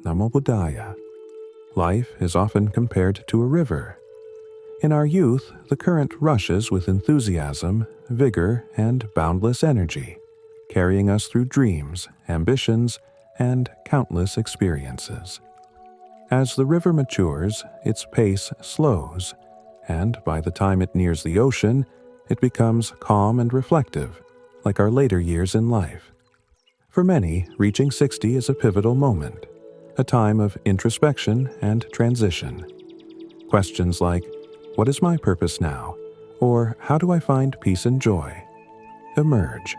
Namo Buddhaya. Life is often compared to a river. In our youth, the current rushes with enthusiasm, vigor, and boundless energy, carrying us through dreams, ambitions, and countless experiences. As the river matures, its pace slows, and by the time it nears the ocean, it becomes calm and reflective, like our later years in life. For many, reaching 60 is a pivotal moment, a time of introspection and transition. Questions like, "What is my purpose now?" or "How do I find peace and joy?" emerge.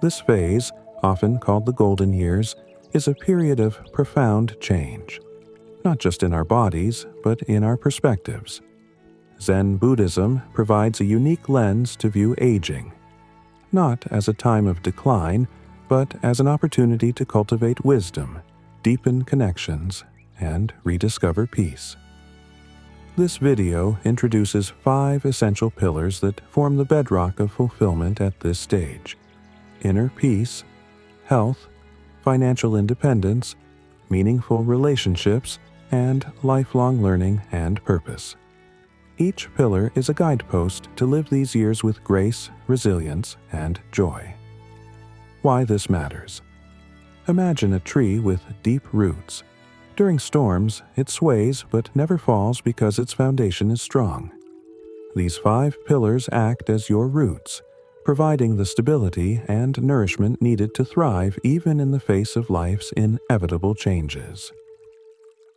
This phase, often called the golden years, is a period of profound change, not just in our bodies, but in our perspectives. Zen Buddhism provides a unique lens to view aging, not as a time of decline, but as an opportunity to cultivate wisdom, deepen connections, and rediscover peace. This video introduces 5 essential pillars that form the bedrock of fulfillment at this stage: inner peace, health, financial independence, meaningful relationships, and lifelong learning and purpose. Each pillar is a guidepost to live these years with grace, resilience, and joy. Why this matters. Imagine a tree with deep roots. During storms, it sways but never falls because its foundation is strong. These 5 pillars act as your roots, providing the stability and nourishment needed to thrive even in the face of life's inevitable changes.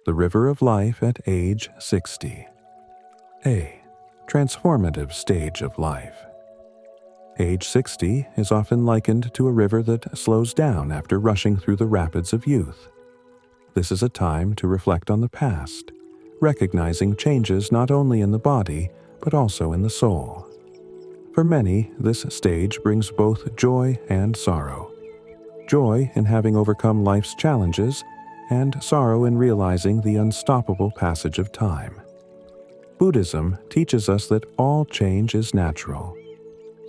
The river of life at age 60. A. Transformative stage of life. Age 60 is often likened to a river that slows down after rushing through the rapids of youth. This is a time to reflect on the past, recognizing changes not only in the body, but also in the soul. For many, this stage brings both joy and sorrow. Joy in having overcome life's challenges, and sorrow in realizing the unstoppable passage of time. Buddhism teaches us that all change is natural.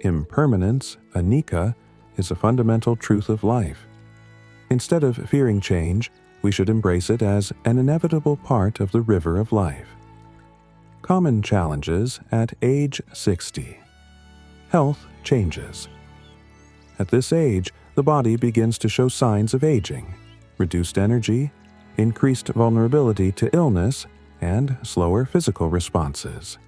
Impermanence, anicca, is a fundamental truth of life. Instead of fearing change, we should embrace it as an inevitable part of the river of life. Common challenges at age 60. Health changes. At this age, the body begins to show signs of aging, reduced energy, increased vulnerability to illness, and slower physical responses.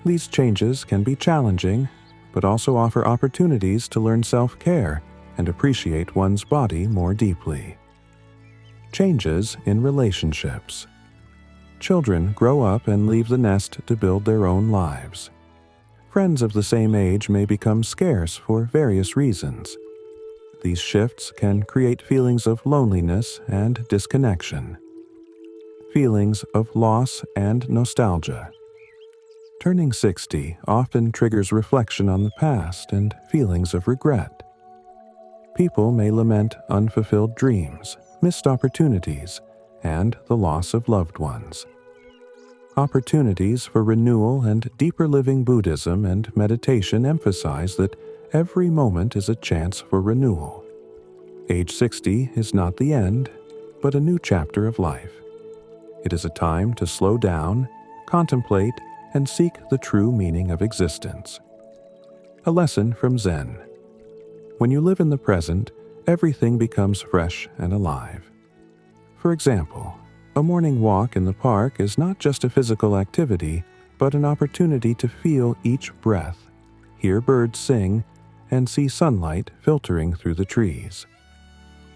These changes can be challenging, but also offer opportunities to learn self-care and appreciate one's body more deeply. Changes in relationships. Children grow up and leave the nest to build their own lives. Friends of the same age may become scarce for various reasons. These shifts can create feelings of loneliness and disconnection. Feelings of loss and nostalgia. Turning 60 often triggers reflection on the past and feelings of regret. People may lament unfulfilled dreams, missed opportunities, and the loss of loved ones. Opportunities for renewal and deeper living Buddhism and meditation emphasize that every moment is a chance for renewal. Age 60 is not the end, but a new chapter of life. It is a time to slow down, contemplate, and seek the true meaning of existence. A lesson from Zen. When you live in the present, everything becomes fresh and alive. For example, a morning walk in the park is not just a physical activity, but an opportunity to feel each breath, hear birds sing, and see sunlight filtering through the trees.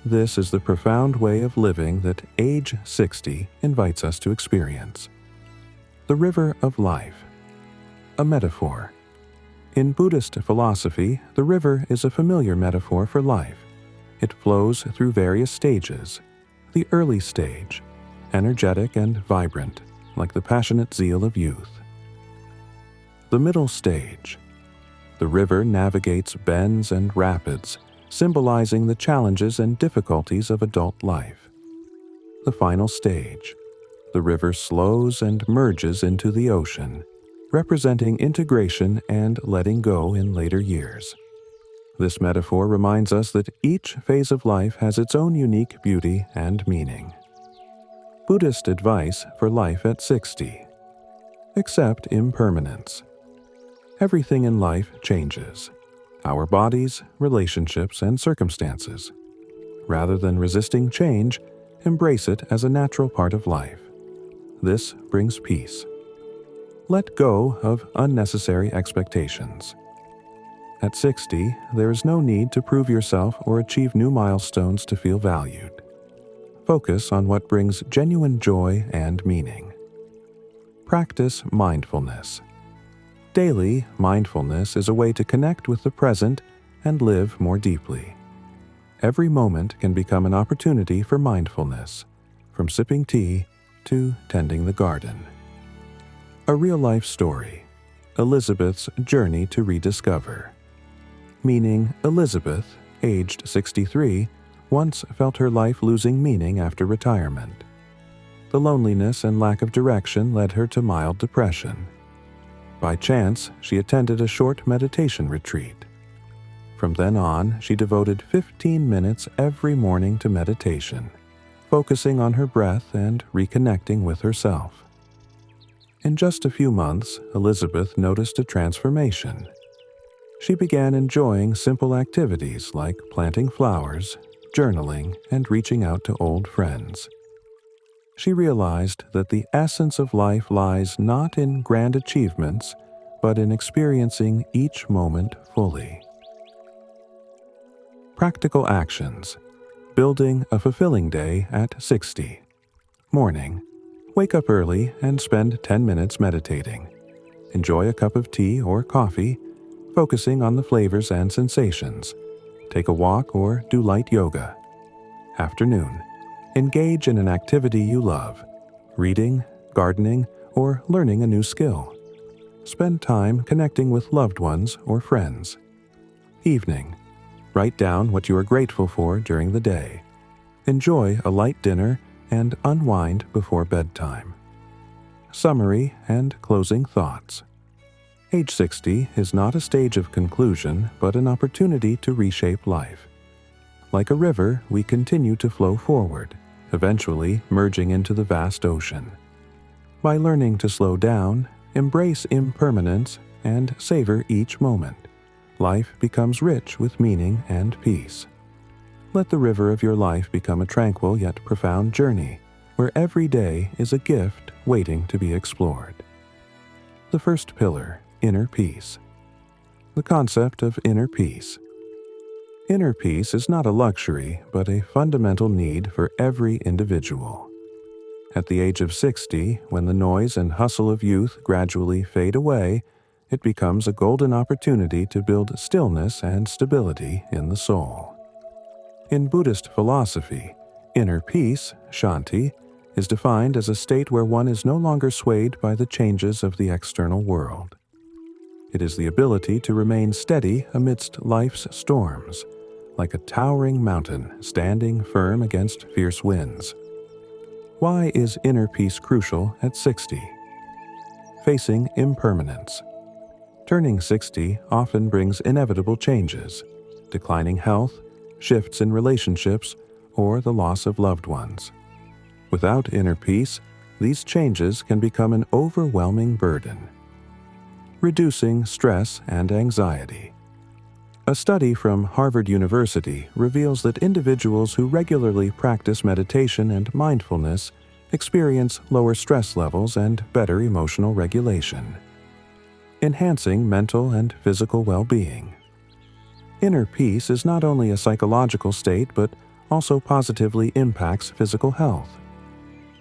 This is the profound way of living that age 60 invites us to experience. The river of life. A metaphor. In Buddhist philosophy, the river is a familiar metaphor for life. It flows through various stages. The early stage, energetic and vibrant, like the passionate zeal of youth. The middle stage. The river navigates bends and rapids, symbolizing the challenges and difficulties of adult life. The final stage. The river slows and merges into the ocean, representing integration and letting go in later years. This metaphor reminds us that each phase of life has its own unique beauty and meaning. Buddhist advice for life at 60. Accept impermanence. Everything in life changes. Our bodies, relationships, and circumstances. Rather than resisting change, embrace it as a natural part of life. This brings peace. Let go of unnecessary expectations. At 60, there is no need to prove yourself or achieve new milestones to feel valued. Focus on what brings genuine joy and meaning. Practice mindfulness. Daily, mindfulness is a way to connect with the present and live more deeply. Every moment can become an opportunity for mindfulness, from sipping tea to tending the garden. A real-life story, Elizabeth's journey to rediscover. Meaning, Elizabeth, aged 63, once felt her life losing meaning after retirement. The loneliness and lack of direction led her to mild depression. By chance, she attended a short meditation retreat. From then on, she devoted 15 minutes every morning to meditation, focusing on her breath and reconnecting with herself. In just a few months, Elizabeth noticed a transformation. She began enjoying simple activities like planting flowers, journaling, and reaching out to old friends. She realized that the essence of life lies not in grand achievements, but in experiencing each moment fully. Practical actions. Building a fulfilling day at 60. Morning. Wake up early and spend 10 minutes meditating. Enjoy a cup of tea or coffee, focusing on the flavors and sensations. Take a walk or do light yoga. Afternoon. Engage in an activity you love, reading, gardening, or learning a new skill. Spend time connecting with loved ones or friends. Evening. Write down what you are grateful for during the day. Enjoy a light dinner and unwind before bedtime. Summary and closing thoughts. Age 60 is not a stage of conclusion, but an opportunity to reshape life. Like a river, we continue to flow forward, eventually merging into the vast ocean. By learning to slow down, embrace impermanence, and savor each moment, life becomes rich with meaning and peace. Let the river of your life become a tranquil yet profound journey, where every day is a gift waiting to be explored. The first pillar, inner peace. The concept of inner peace. Inner peace is not a luxury, but a fundamental need for every individual. At the age of 60, when the noise and hustle of youth gradually fade away, it becomes a golden opportunity to build stillness and stability in the soul. In Buddhist philosophy, inner peace, shanti, is defined as a state where one is no longer swayed by the changes of the external world. It is the ability to remain steady amidst life's storms, like a towering mountain standing firm against fierce winds. Why is inner peace crucial at 60? Facing impermanence. Turning 60 often brings inevitable changes, declining health, shifts in relationships, or the loss of loved ones. Without inner peace, these changes can become an overwhelming burden. Reducing stress and anxiety. A study from Harvard University reveals that individuals who regularly practice meditation and mindfulness experience lower stress levels and better emotional regulation. Enhancing mental and physical well-being. Inner peace is not only a psychological state but also positively impacts physical health.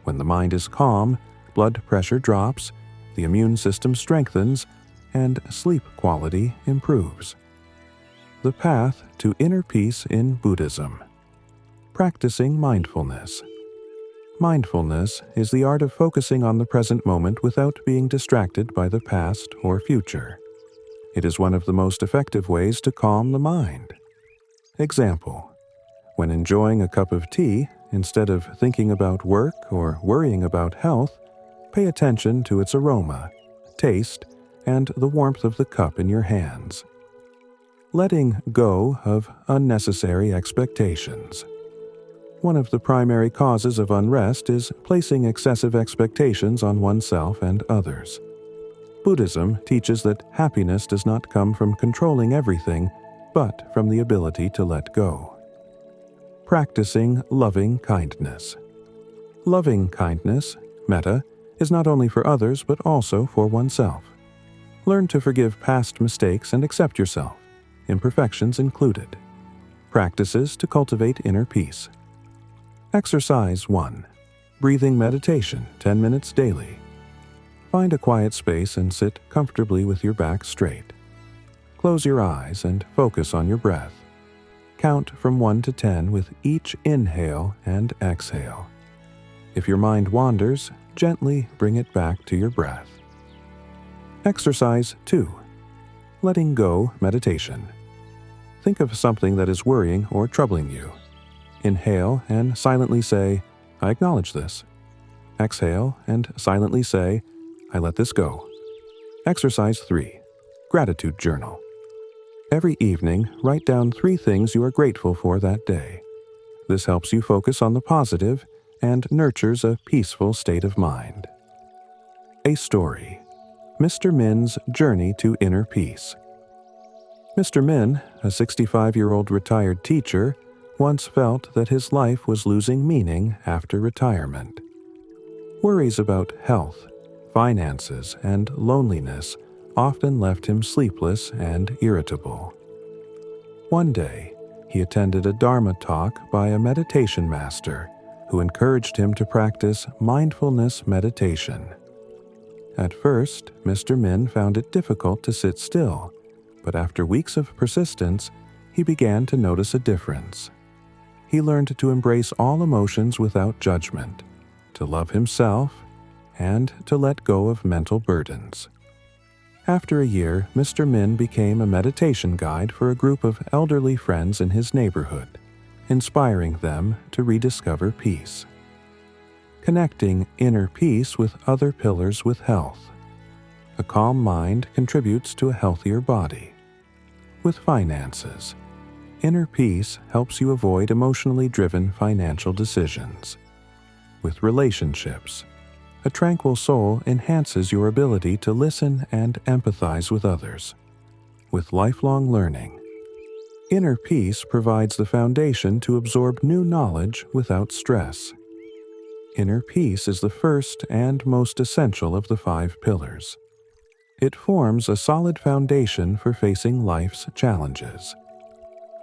When the mind is calm, blood pressure drops, the immune system strengthens, and sleep quality improves. The path to inner peace in Buddhism. Practicing mindfulness. Mindfulness is the art of focusing on the present moment without being distracted by the past or future. It is one of the most effective ways to calm the mind. Example: when enjoying a cup of tea, instead of thinking about work or worrying about health, pay attention to its aroma, taste, and the warmth of the cup in your hands. Letting go of unnecessary expectations. One of the primary causes of unrest is placing excessive expectations on oneself and others. Buddhism teaches that happiness does not come from controlling everything, but from the ability to let go. Practicing loving kindness. Loving kindness, metta, is not only for others but also for oneself. Learn to forgive past mistakes and accept yourself, imperfections included. Practices to cultivate inner peace. Exercise 1. Breathing meditation, 10 minutes daily. Find a quiet space and sit comfortably with your back straight. Close your eyes and focus on your breath. Count from 1 to 10 with each inhale and exhale. If your mind wanders, gently bring it back to your breath. Exercise 2. Letting go meditation. Think of something that is worrying or troubling you. Inhale and silently say, "I acknowledge this." Exhale and silently say, "I let this go." Exercise 3. Gratitude journal. Every evening, write down 3 things you are grateful for that day. This helps you focus on the positive and nurtures a peaceful state of mind. A story. Mr. Min's journey to inner peace. Mr. Min, a 65-year-old retired teacher, once felt that his life was losing meaning after retirement. Worries about health, finances, and loneliness often left him sleepless and irritable. One day, he attended a Dharma talk by a meditation master who encouraged him to practice mindfulness meditation. At first, Mr. Min found it difficult to sit still, but after weeks of persistence, he began to notice a difference. He learned to embrace all emotions without judgment, to love himself, and to let go of mental burdens. After a year, Mr. Min became a meditation guide for a group of elderly friends in his neighborhood, inspiring them to rediscover peace. Connecting inner peace with other pillars with health. A calm mind contributes to a healthier body. With finances. Inner peace helps you avoid emotionally driven financial decisions. With relationships. A tranquil soul enhances your ability to listen and empathize with others. With lifelong learning. Inner peace provides the foundation to absorb new knowledge without stress. Inner peace is the first and most essential of the 5 pillars. It forms a solid foundation for facing life's challenges.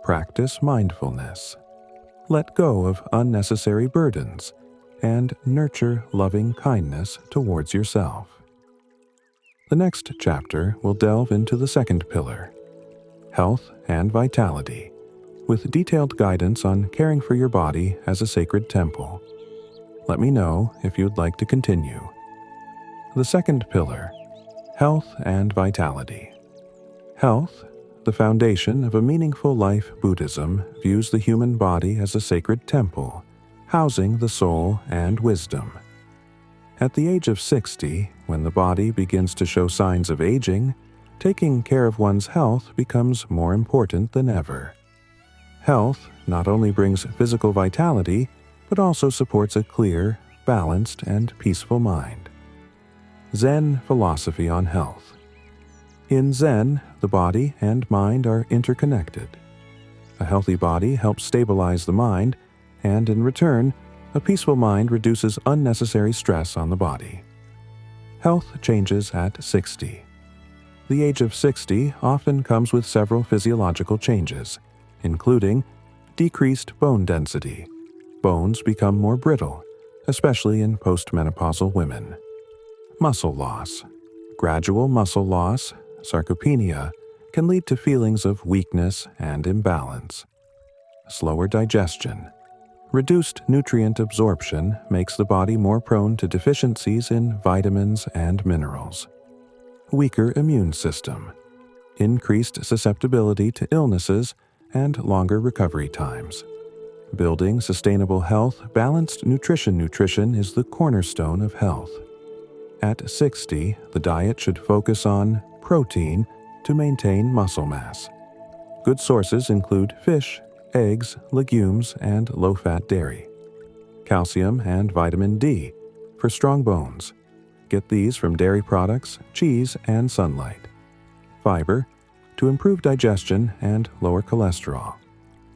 Practice mindfulness. Let go of unnecessary burdens and nurture loving kindness towards yourself. The next chapter will delve into the second pillar, health and vitality, with detailed guidance on caring for your body as a sacred temple. Let me know if you'd like to continue. The second pillar, health and vitality. Health, the foundation of a meaningful life. Buddhism views the human body as a sacred temple, housing the soul and wisdom. At the age of 60, when the body begins to show signs of aging, taking care of one's health becomes more important than ever. Health not only brings physical vitality, but also supports a clear, balanced, and peaceful mind. Zen philosophy on health. In Zen, the body and mind are interconnected. A healthy body helps stabilize the mind, and in return, a peaceful mind reduces unnecessary stress on the body. Health changes at 60. The age of 60 often comes with several physiological changes, including decreased bone density. Bones become more brittle, especially in postmenopausal women. Muscle loss. Gradual muscle loss, sarcopenia, can lead to feelings of weakness and imbalance. Slower digestion. Reduced nutrient absorption makes the body more prone to deficiencies in vitamins and minerals. Weaker immune system. Increased susceptibility to illnesses and longer recovery times. Building sustainable health, balanced nutrition is the cornerstone of health. At 60, the diet should focus on protein to maintain muscle mass. Good sources include fish, eggs, legumes, and low-fat dairy. calcium and vitamin D for strong bones. Get these from dairy products, cheese, and sunlight. Fiber to improve digestion and lower cholesterol.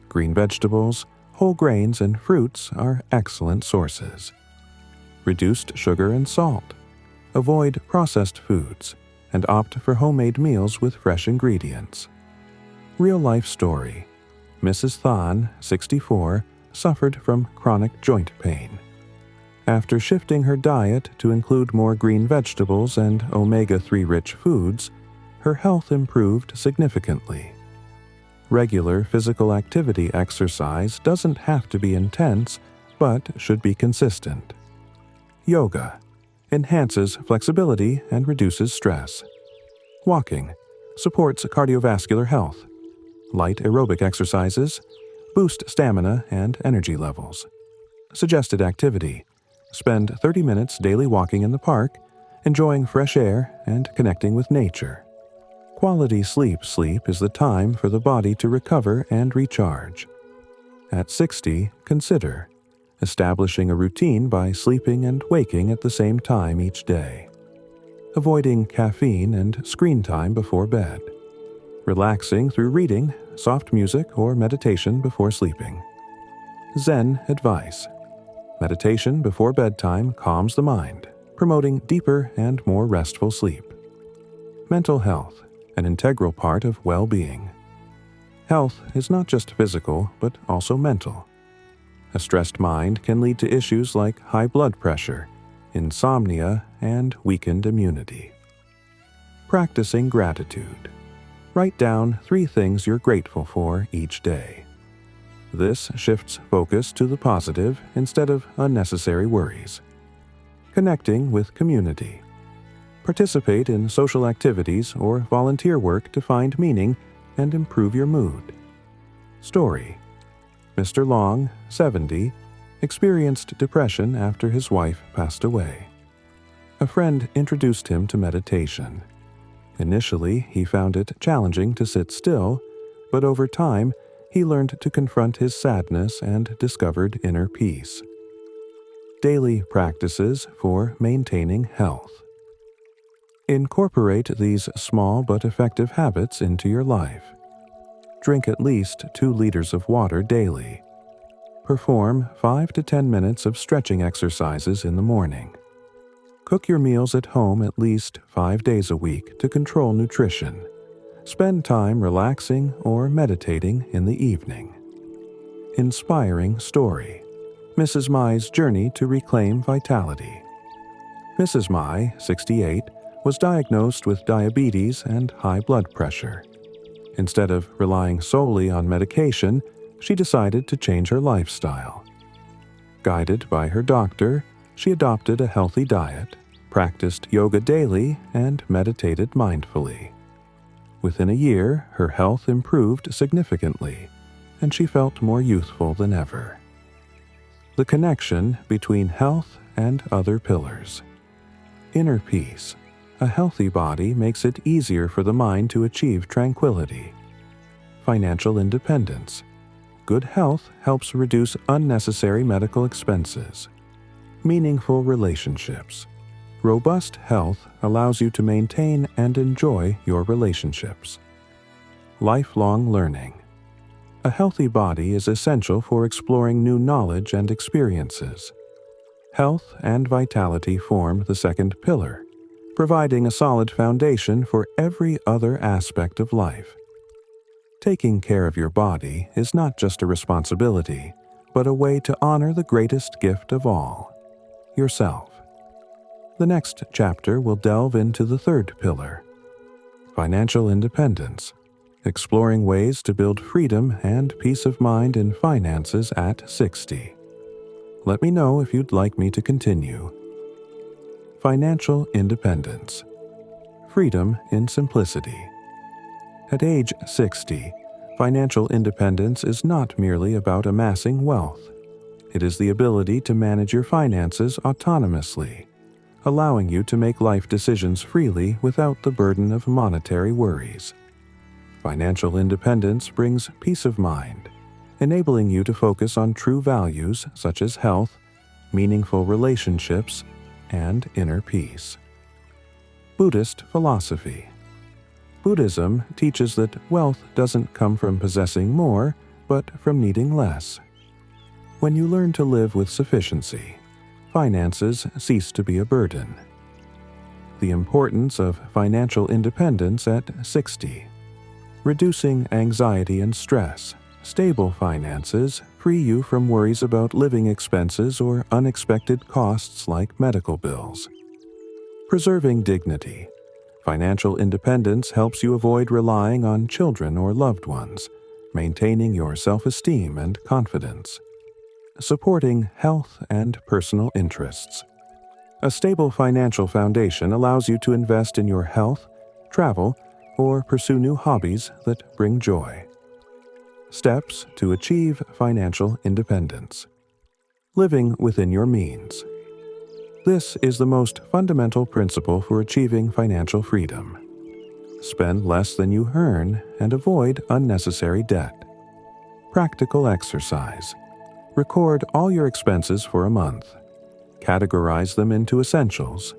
Green vegetables, whole grains, and fruits are excellent sources. Reduced sugar and salt. Avoid processed foods and opt for homemade meals with fresh ingredients. Real-life story. Mrs. Thon, 64, suffered from chronic joint pain. After shifting her diet to include more green vegetables and omega-3 rich foods, her health improved significantly. Regular physical activity exercise doesn't have to be intense, but should be consistent. Yoga enhances flexibility and reduces stress. Walking supports cardiovascular health. Light aerobic exercises boost stamina and energy levels. Suggested activity: spend 30 minutes daily walking in the park, enjoying fresh air and connecting with nature. Quality sleep is the time for the body to recover and recharge. At 60, consider establishing a routine by sleeping and waking at the same time each day. Avoiding caffeine and screen time before bed. Relaxing through reading, soft music, or meditation before sleeping. Zen advice. Meditation before bedtime calms the mind, promoting deeper and more restful sleep. Mental health, an integral part of well-being. Health is not just physical, but also mental. A stressed mind can lead to issues like high blood pressure, insomnia, and weakened immunity. Practicing gratitude. Write down 3 things you're grateful for each day. This shifts focus to the positive instead of unnecessary worries. Connecting with community. Participate in social activities or volunteer work to find meaning and improve your mood. Story. Mr. Long, 70, experienced depression after his wife passed away. A friend introduced him to meditation. Initially, he found it challenging to sit still, but over time, he learned to confront his sadness and discovered inner peace. Daily practices for maintaining health. Incorporate these small but effective habits into your life. Drink at least 2 liters of water daily. Perform 5 to 10 minutes of stretching exercises in the morning. Cook your meals at home at least 5 days a week to control nutrition. Spend time relaxing or meditating in the evening. Inspiring story. Mrs. Mai's journey to reclaim vitality. Mrs. Mai, 68, was diagnosed with diabetes and high blood pressure. Instead of relying solely on medication, she decided to change her lifestyle. Guided by her doctor, she adopted a healthy diet, practiced yoga daily, and meditated mindfully. Within a year, her health improved significantly, and she felt more youthful than ever. The connection between health and other pillars. Inner peace. A healthy body makes it easier for the mind to achieve tranquility. Financial independence. Good health helps reduce unnecessary medical expenses. Meaningful relationships. Robust health allows you to maintain and enjoy your relationships. Lifelong learning. A healthy body is essential for exploring new knowledge and experiences. Health and vitality form the second pillar, providing a solid foundation for every other aspect of life. Taking care of your body is not just a responsibility, but a way to honor the greatest gift of all, yourself. The next chapter will delve into the third pillar, financial independence, exploring ways to build freedom and peace of mind in finances at 60. Let me know if you'd like me to continue. Financial independence. Freedom in simplicity. At age 60, financial independence is not merely about amassing wealth. It is the ability to manage your finances autonomously, allowing you to make life decisions freely without the burden of monetary worries. Financial independence brings peace of mind, enabling you to focus on true values such as health, meaningful relationships, and inner peace. Buddhist philosophy. Buddhism teaches that wealth doesn't come from possessing more, but from needing less. When you learn to live with sufficiency, finances cease to be a burden. The importance of financial independence at 60. Reducing anxiety and stress. Stable finances free you from worries about living expenses or unexpected costs like medical bills. Preserving dignity. Financial independence helps you avoid relying on children or loved ones, maintaining your self-esteem and confidence. Supporting health and personal interests. A stable financial foundation allows you to invest in your health, travel, or pursue new hobbies that bring joy. Steps to achieve financial independence. Living within your means. This is the most fundamental principle for achieving financial freedom. Spend less than you earn and avoid unnecessary debt. Practical exercise. Record all your expenses for a month. Categorize them into essentials,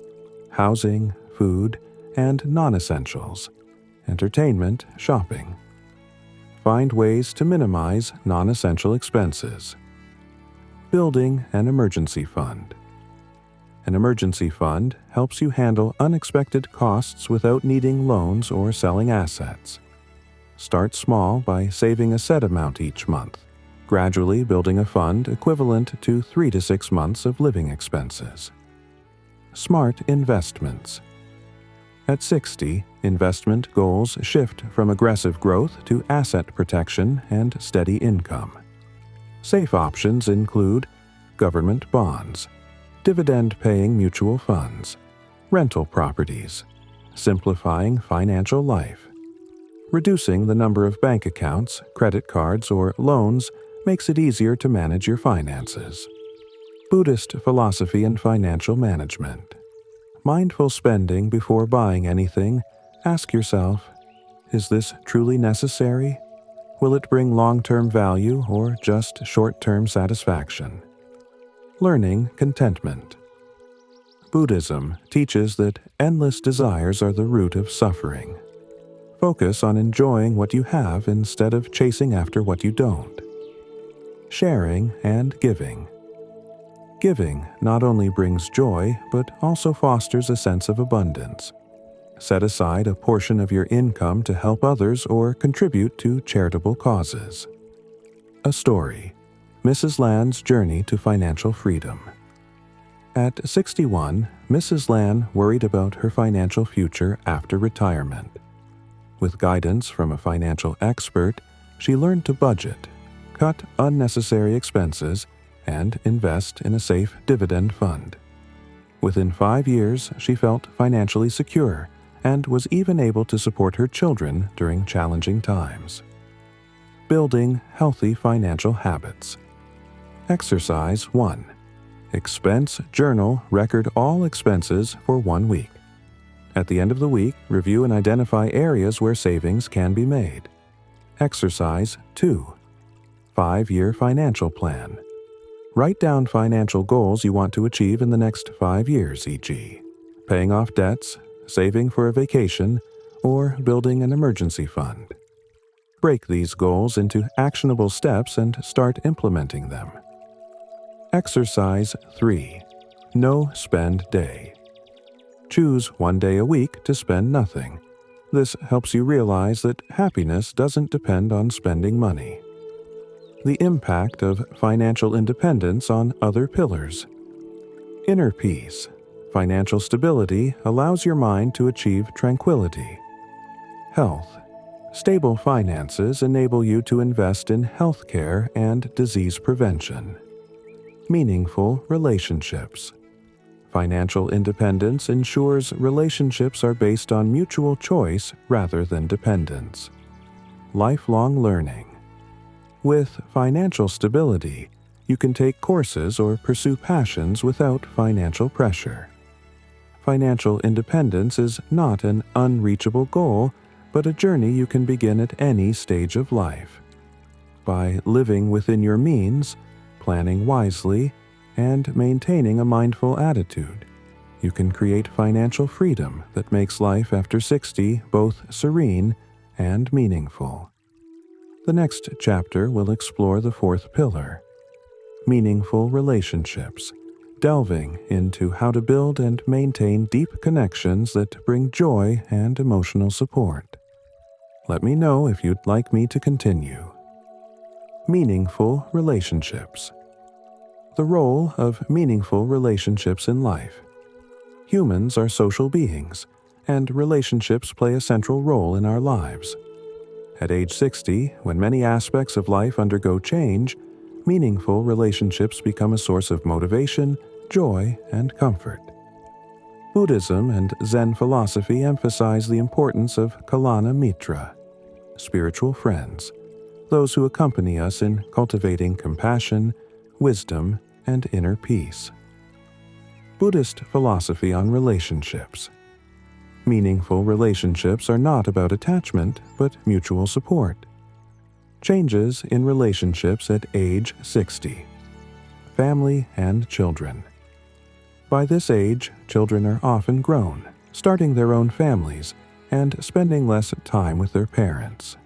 housing, food, and non-essentials, entertainment, shopping. Find ways to minimize non-essential expenses. Building an emergency fund. An emergency fund helps you handle unexpected costs without needing loans or selling assets. Start small by saving a set amount each month, gradually building a fund equivalent to 3 to 6 months of living expenses. Smart investments. At 60, investment goals shift from aggressive growth to asset protection and steady income. Safe options include government bonds, dividend-paying mutual funds, rental properties, simplifying financial life. Reducing the number of bank accounts, credit cards, or loans makes it easier to manage your finances. Buddhist philosophy and financial management. Mindful spending before buying anything. Ask yourself, is this truly necessary? Will it bring long-term value or just short-term satisfaction? Learning contentment. Buddhism teaches that endless desires are the root of suffering. Focus on enjoying what you have instead of chasing after what you don't. Sharing and giving. Giving not only brings joy, but also fosters a sense of abundance. Set aside a portion of your income to help others or contribute to charitable causes. A story. Mrs. Land's journey to financial freedom. At 61, Mrs. Land worried about her financial future after retirement. With guidance from a financial expert, she learned to budget, cut unnecessary expenses, and invest in a safe dividend fund. Within 5 years, she felt financially secure and was even able to support her children during challenging times. Building healthy financial habits. Exercise 1. Expense journal record all expenses for 1 week. At the end of the week, review and identify areas where savings can be made. Exercise 2. 5-year financial plan. Write down financial goals you want to achieve in the next 5 years, e.g., paying off debts, saving for a vacation, or building an emergency fund. Break these goals into actionable steps and start implementing them. Exercise 3. No spend day. Choose 1 day a week to spend nothing. This helps you realize that happiness doesn't depend on spending money. The impact of financial independence on other pillars. Inner peace. Financial stability allows your mind to achieve tranquility. Health. Stable finances enable you to invest in healthcare and disease prevention. Meaningful relationships. Financial independence ensures relationships are based on mutual choice rather than dependence. Lifelong learning. With financial stability, you can take courses or pursue passions without financial pressure. Financial independence is not an unreachable goal, but a journey you can begin at any stage of life. By living within your means, planning wisely, and maintaining a mindful attitude, you can create financial freedom that makes life after 60 both serene and meaningful. The next chapter will explore the fourth pillar, meaningful relationships, delving into how to build and maintain deep connections that bring joy and emotional support. Let me know if you'd like me to continue. Meaningful relationships. The role of meaningful relationships in life. Humans are social beings, and relationships play a central role in our lives. At age 60, when many aspects of life undergo change, meaningful relationships become a source of motivation, joy, and comfort. Buddhism and Zen philosophy emphasize the importance of Kalana Mitra, spiritual friends, those who accompany us in cultivating compassion, wisdom, and inner peace. Buddhist philosophy on relationships. Meaningful relationships are not about attachment, but mutual support. Changes in relationships at age 60. Family and children. By this age, children are often grown, starting their own families, and spending less time with their parents.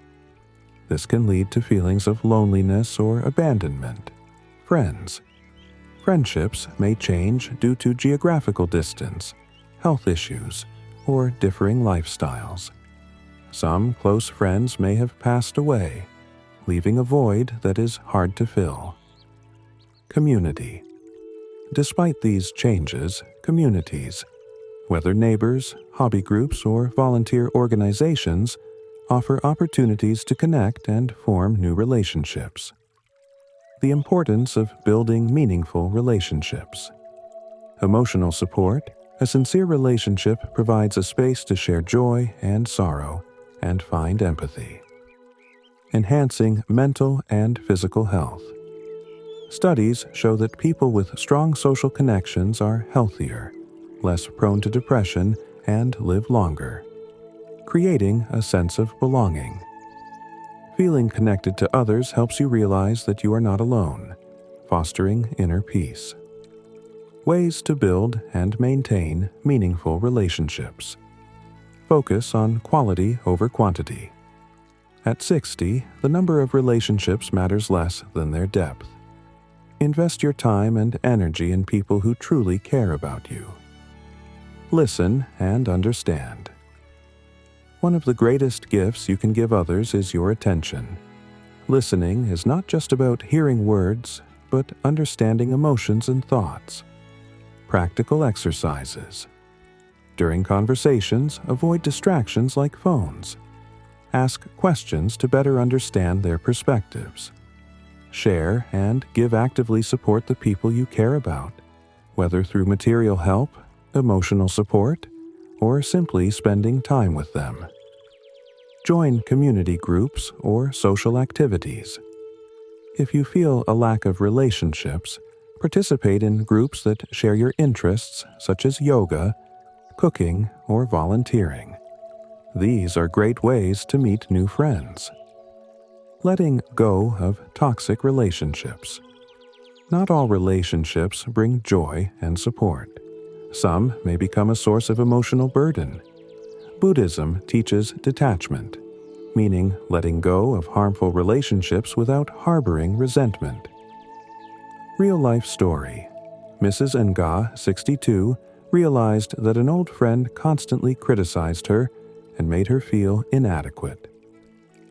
This can lead to feelings of loneliness or abandonment. Friends. Friendships may change due to geographical distance, health issues, or differing lifestyles. Some close friends may have passed away, leaving a void that is hard to fill. Community. Despite these changes, communities, whether neighbors, hobby groups, or volunteer organizations, offer opportunities to connect and form new relationships. The importance of building meaningful relationships. Emotional support. A sincere relationship provides a space to share joy and sorrow and find empathy. Enhancing mental and physical health. Studies show that people with strong social connections are healthier, less prone to depression, and live longer, creating a sense of belonging. Feeling connected to others helps you realize that you are not alone, fostering inner peace. Ways to build and maintain meaningful relationships. Focus on quality over quantity. At 60, the number of relationships matters less than their depth. Invest your time and energy in people who truly care about you. Listen and understand. One of the greatest gifts you can give others is your attention. Listening is not just about hearing words, but understanding emotions and thoughts. Practical exercises. During conversations, avoid distractions like phones. Ask questions to better understand their perspectives. Share and actively support the people you care about, whether through material help, emotional support, or simply spending time with them. Join community groups or social activities. If you feel a lack of relationships, participate in groups that share your interests, such as yoga, cooking, or volunteering. These are great ways to meet new friends. Letting go of toxic relationships. Not all relationships bring joy and support. Some may become a source of emotional burden. Buddhism teaches detachment, meaning letting go of harmful relationships without harboring resentment. Real-life story. Mrs. Nga, 62, realized that an old friend constantly criticized her and made her feel inadequate.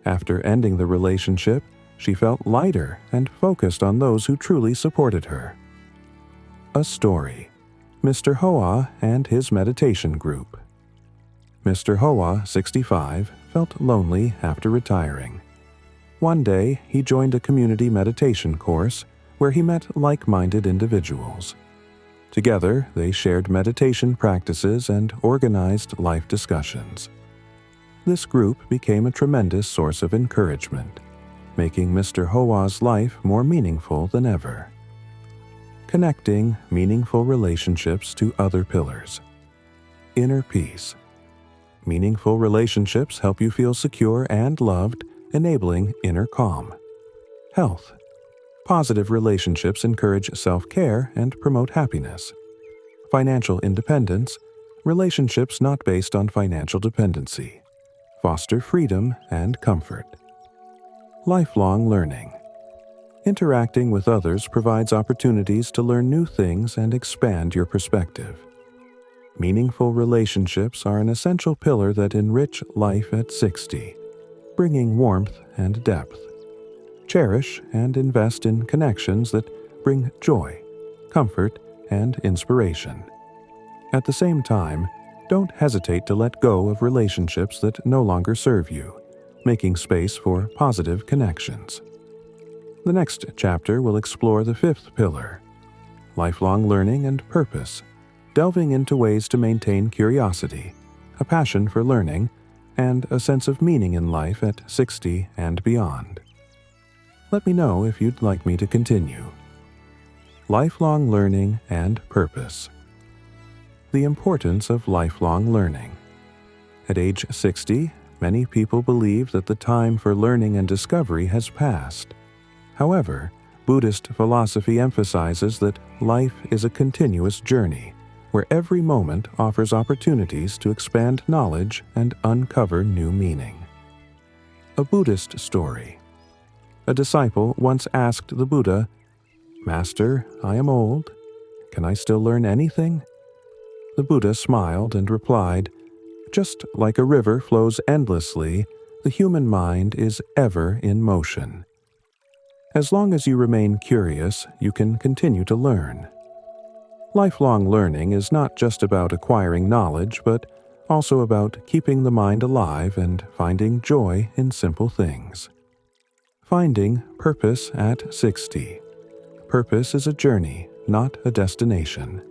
After ending the relationship, she felt lighter and focused on those who truly supported her. A story. Mr. Hoa and his meditation group. Mr. Hoa, 65, felt lonely after retiring. One day, he joined a community meditation course where he met like-minded individuals. Together, they shared meditation practices and organized life discussions. This group became a tremendous source of encouragement, making Mr. Hoa's life more meaningful than ever. Connecting meaningful relationships to other pillars. Inner peace. Meaningful relationships help you feel secure and loved, enabling inner calm. Health. Positive relationships encourage self-care and promote happiness. Financial independence, relationships not based on financial dependency, foster freedom and comfort. Lifelong learning. Interacting with others provides opportunities to learn new things and expand your perspective. Meaningful relationships are an essential pillar that enrich life at 60, bringing warmth and depth. Cherish and invest in connections that bring joy, comfort, and inspiration. At the same time, don't hesitate to let go of relationships that no longer serve you, making space for positive connections. The next chapter will explore the fifth pillar, lifelong learning and purpose, delving into ways to maintain curiosity, a passion for learning, and a sense of meaning in life at 60 and beyond. Let me know if you'd like me to continue. Lifelong learning and purpose. The importance of lifelong learning. At age 60, many people believe that the time for learning and discovery has passed. However, Buddhist philosophy emphasizes that life is a continuous journey, where every moment offers opportunities to expand knowledge and uncover new meaning. A Buddhist story. A disciple once asked the Buddha, "Master, I am old. Can I still learn anything?" The Buddha smiled and replied, "Just like a river flows endlessly, the human mind is ever in motion. As long as you remain curious, you can continue to learn." Lifelong learning is not just about acquiring knowledge, but also about keeping the mind alive and finding joy in simple things. Finding purpose at 60. Purpose is a journey, not a destination.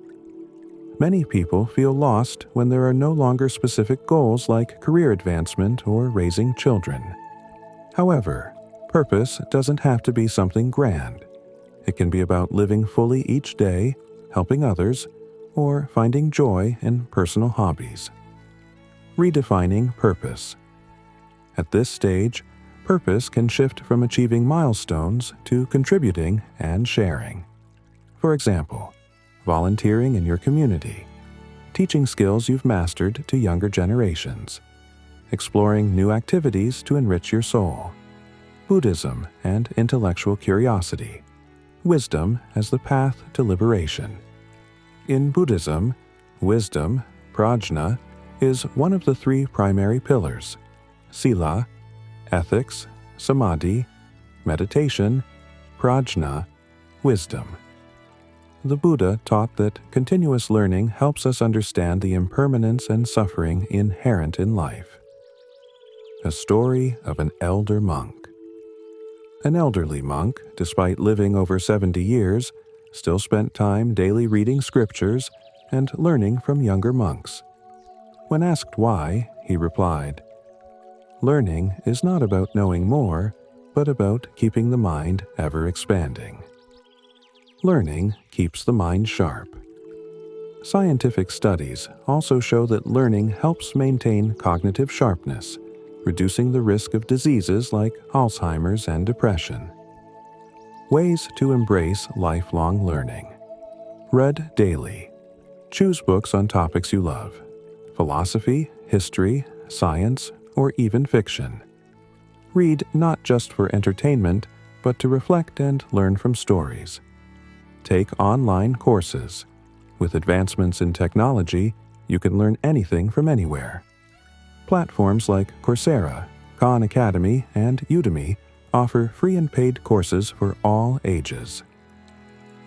Many people feel lost when there are no longer specific goals like career advancement or raising children. However, purpose doesn't have to be something grand. It can be about living fully each day, helping others, or finding joy in personal hobbies. Redefining purpose. At this stage, purpose can shift from achieving milestones to contributing and sharing. For example, volunteering in your community, teaching skills you've mastered to younger generations, exploring new activities to enrich your soul, Buddhism and intellectual curiosity, wisdom as the path to liberation. In Buddhism, wisdom, prajna, is one of the three primary pillars: sila, ethics, samadhi, meditation, prajna, wisdom. The Buddha taught that continuous learning helps us understand the impermanence and suffering inherent in life. A story of an elder monk. An elderly monk, despite living over 70 years, still spent time daily reading scriptures and learning from younger monks. When asked why, he replied, "Learning is not about knowing more, but about keeping the mind ever expanding." Learning keeps the mind sharp. Scientific studies also show that learning helps maintain cognitive sharpness, reducing the risk of diseases like Alzheimer's and depression. Ways to embrace lifelong learning. Read daily. Choose books on topics you love: philosophy, history, science, or even fiction. Read not just for entertainment, but to reflect and learn from stories. Take online courses. With advancements in technology, you can learn anything from anywhere. Platforms like Coursera, Khan Academy, and Udemy offer free and paid courses for all ages.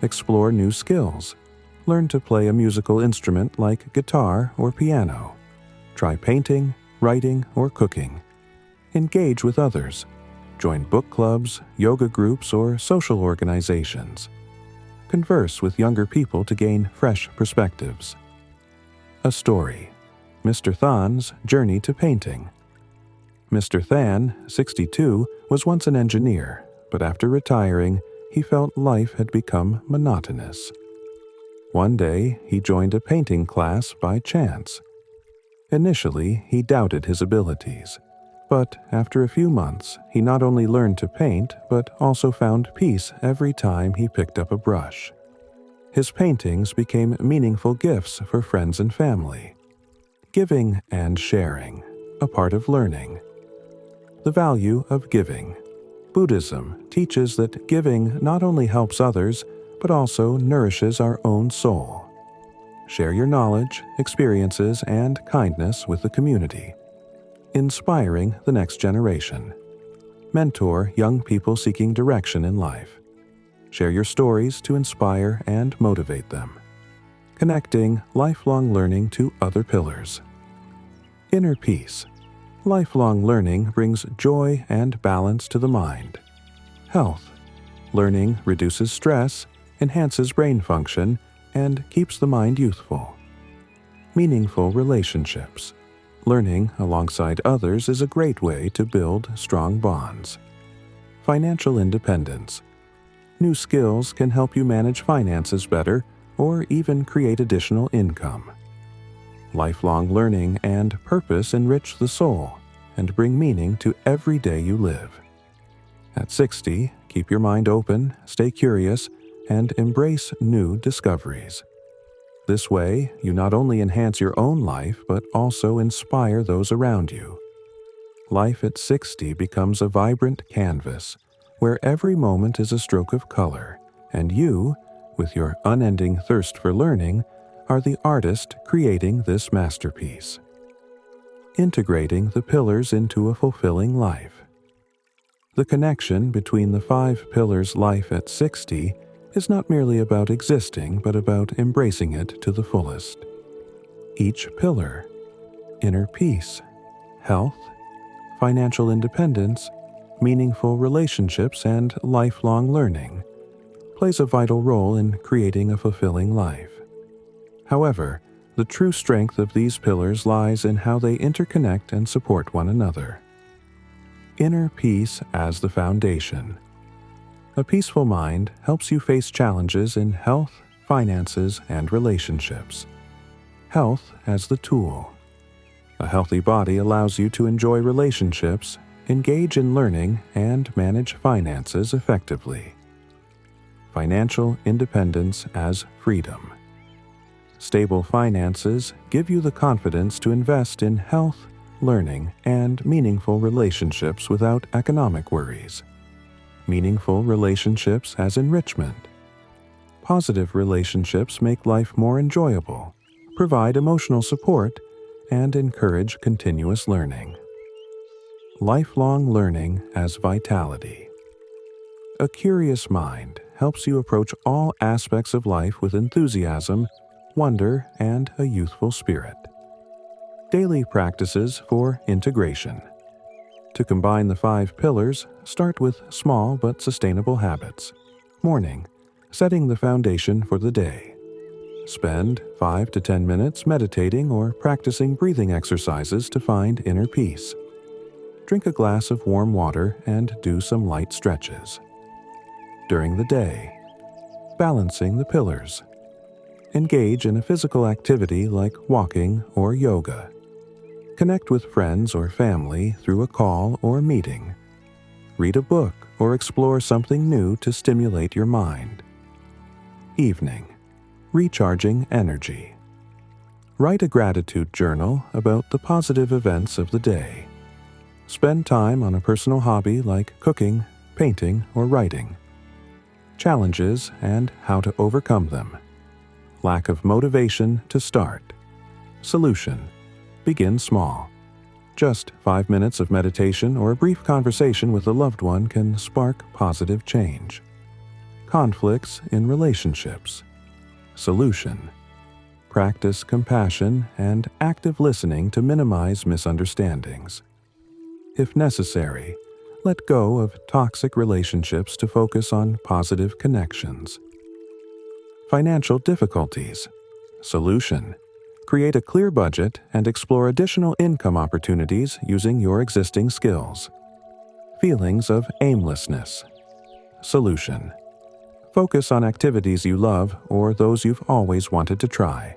Explore new skills. Learn to play a musical instrument like guitar or piano. Try painting, writing, or cooking. Engage with others. Join book clubs, yoga groups, or social organizations. Converse with younger people to gain fresh perspectives. A story. Mr. Than's Journey to Painting. Mr. Than, 62, was once an engineer, but after retiring, he felt life had become monotonous. One day, he joined a painting class by chance. Initially, he doubted his abilities. But after a few months, he not only learned to paint, but also found peace every time he picked up a brush. His paintings became meaningful gifts for friends and family. Giving and sharing, a part of learning. The value of giving. Buddhism teaches that giving not only helps others, but also nourishes our own soul. Share your knowledge, experiences, and kindness with the community. Inspiring the next generation. Mentor young people seeking direction in life. Share your stories to inspire and motivate them. Connecting lifelong learning to other pillars. Inner peace. Lifelong learning brings joy and balance to the mind. Health. Learning reduces stress, enhances brain function, and keeps the mind youthful. Meaningful relationships. Learning alongside others is a great way to build strong bonds. Financial independence. New skills can help you manage finances better or even create additional income. Lifelong learning and purpose enrich the soul and bring meaning to every day you live. At 60, keep your mind open, stay curious, and embrace new discoveries. This way, you not only enhance your own life, but also inspire those around you. Life at 60 becomes a vibrant canvas, where every moment is a stroke of color, and you, with your unending thirst for learning, are the artist creating this masterpiece. Integrating the pillars into a fulfilling life. The connection between the 5 pillars life at 60 is not merely about existing, but about embracing it to the fullest. Each pillar, inner peace, health, financial independence, meaningful relationships, and lifelong learning, plays a vital role in creating a fulfilling life. However, the true strength of these pillars lies in how they interconnect and support one another. Inner peace as the foundation. A peaceful mind helps you face challenges in health, finances, and relationships. Health as the tool. A healthy body allows you to enjoy relationships, engage in learning, and manage finances effectively. Financial independence as freedom. Stable finances give you the confidence to invest in health, learning, and meaningful relationships without economic worries. Meaningful relationships as enrichment. Positive relationships make life more enjoyable, provide emotional support, and encourage continuous learning. Lifelong learning as vitality. A curious mind helps you approach all aspects of life with enthusiasm, wonder, and a youthful spirit. Daily practices for integration. To combine the 5 pillars, start with small but sustainable habits. Morning, setting the foundation for the day. Spend 5 to 10 minutes meditating or practicing breathing exercises to find inner peace. Drink a glass of warm water and do some light stretches. During the day, balancing the pillars. Engage in a physical activity like walking or yoga. Connect with friends or family through a call or meeting. Read a book or explore something new to stimulate your mind. Evening, recharging energy. Write a gratitude journal about the positive events of the day. Spend time on a personal hobby like cooking, painting, or writing. Challenges and how to overcome them. Lack of motivation to start. Solution. Begin small. Just 5 minutes of meditation or a brief conversation with a loved one can spark positive change. Conflicts in relationships. Solution. Practice compassion and active listening to minimize misunderstandings. If necessary, let go of toxic relationships to focus on positive connections. Financial difficulties. Solution. Create a clear budget and explore additional income opportunities using your existing skills. Feelings of aimlessness. Solution. Focus on activities you love or those you've always wanted to try.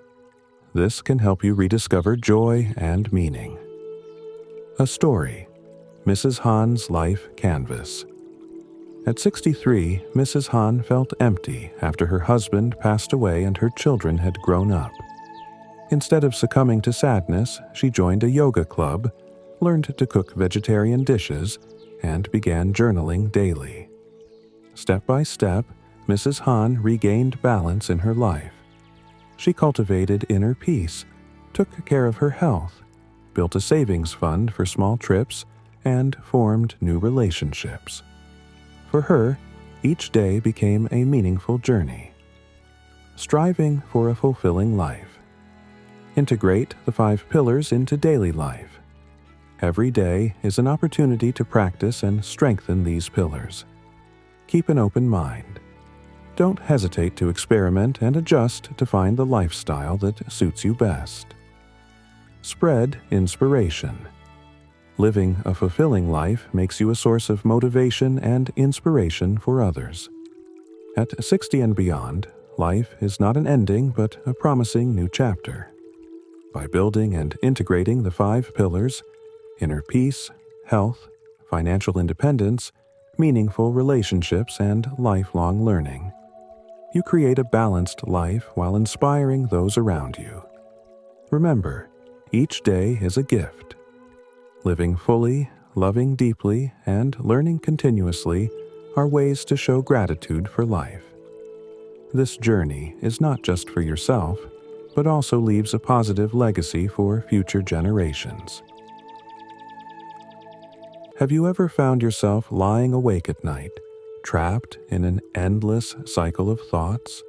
This can help you rediscover joy and meaning. A story. Mrs. Han's Life Canvas. At 63, Mrs. Han felt empty after her husband passed away and her children had grown up. Instead of succumbing to sadness, she joined a yoga club, learned to cook vegetarian dishes, and began journaling daily. Step by step, Mrs. Han regained balance in her life. She cultivated inner peace, took care of her health, built a savings fund for small trips, and formed new relationships. For her, each day became a meaningful journey. Striving for a fulfilling life. Integrate the 5 pillars into daily life. Every day is an opportunity to practice and strengthen these pillars. Keep an open mind. Don't hesitate to experiment and adjust to find the lifestyle that suits you best. Spread inspiration. Living a fulfilling life makes you a source of motivation and inspiration for others. At 60 and beyond, life is not an ending but a promising new chapter. By building and integrating the 5 pillars, inner peace, health, financial independence, meaningful relationships, and lifelong learning, you create a balanced life while inspiring those around you. Remember, each day is a gift. Living fully, loving deeply, and learning continuously are ways to show gratitude for life. This journey is not just for yourself, but also leaves a positive legacy for future generations. Have you ever found yourself lying awake at night, trapped in an endless cycle of thoughts?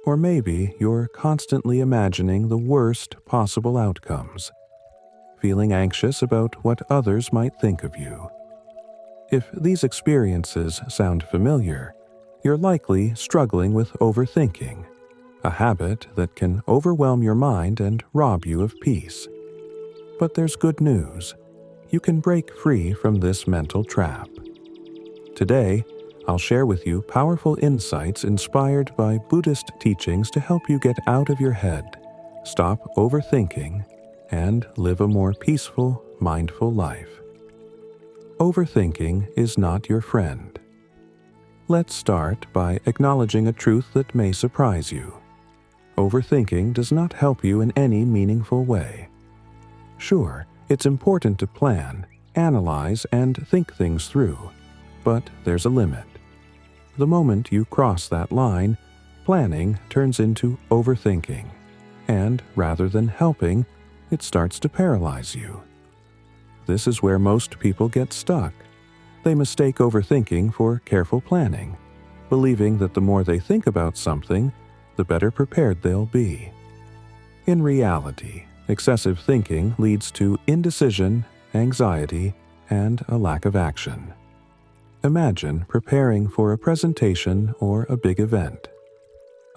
Or maybe you're constantly imagining the worst possible outcomes, feeling anxious about what others might think of you. If these experiences sound familiar, you're likely struggling with overthinking, a habit that can overwhelm your mind and rob you of peace. But there's good news. You can break free from this mental trap. Today, I'll share with you powerful insights inspired by Buddhist teachings to help you get out of your head, stop overthinking, and live a more peaceful, mindful life. Overthinking is not your friend. Let's start by acknowledging a truth that may surprise you. Overthinking does not help you in any meaningful way. Sure, it's important to plan, analyze, and think things through, but there's a limit. The moment you cross that line, planning turns into overthinking, and rather than helping, it starts to paralyze you. This is where most people get stuck. They mistake overthinking for careful planning, believing that the more they think about something, the better prepared they'll be. In reality, excessive thinking leads to indecision, anxiety, and a lack of action. Imagine preparing for a presentation or a big event.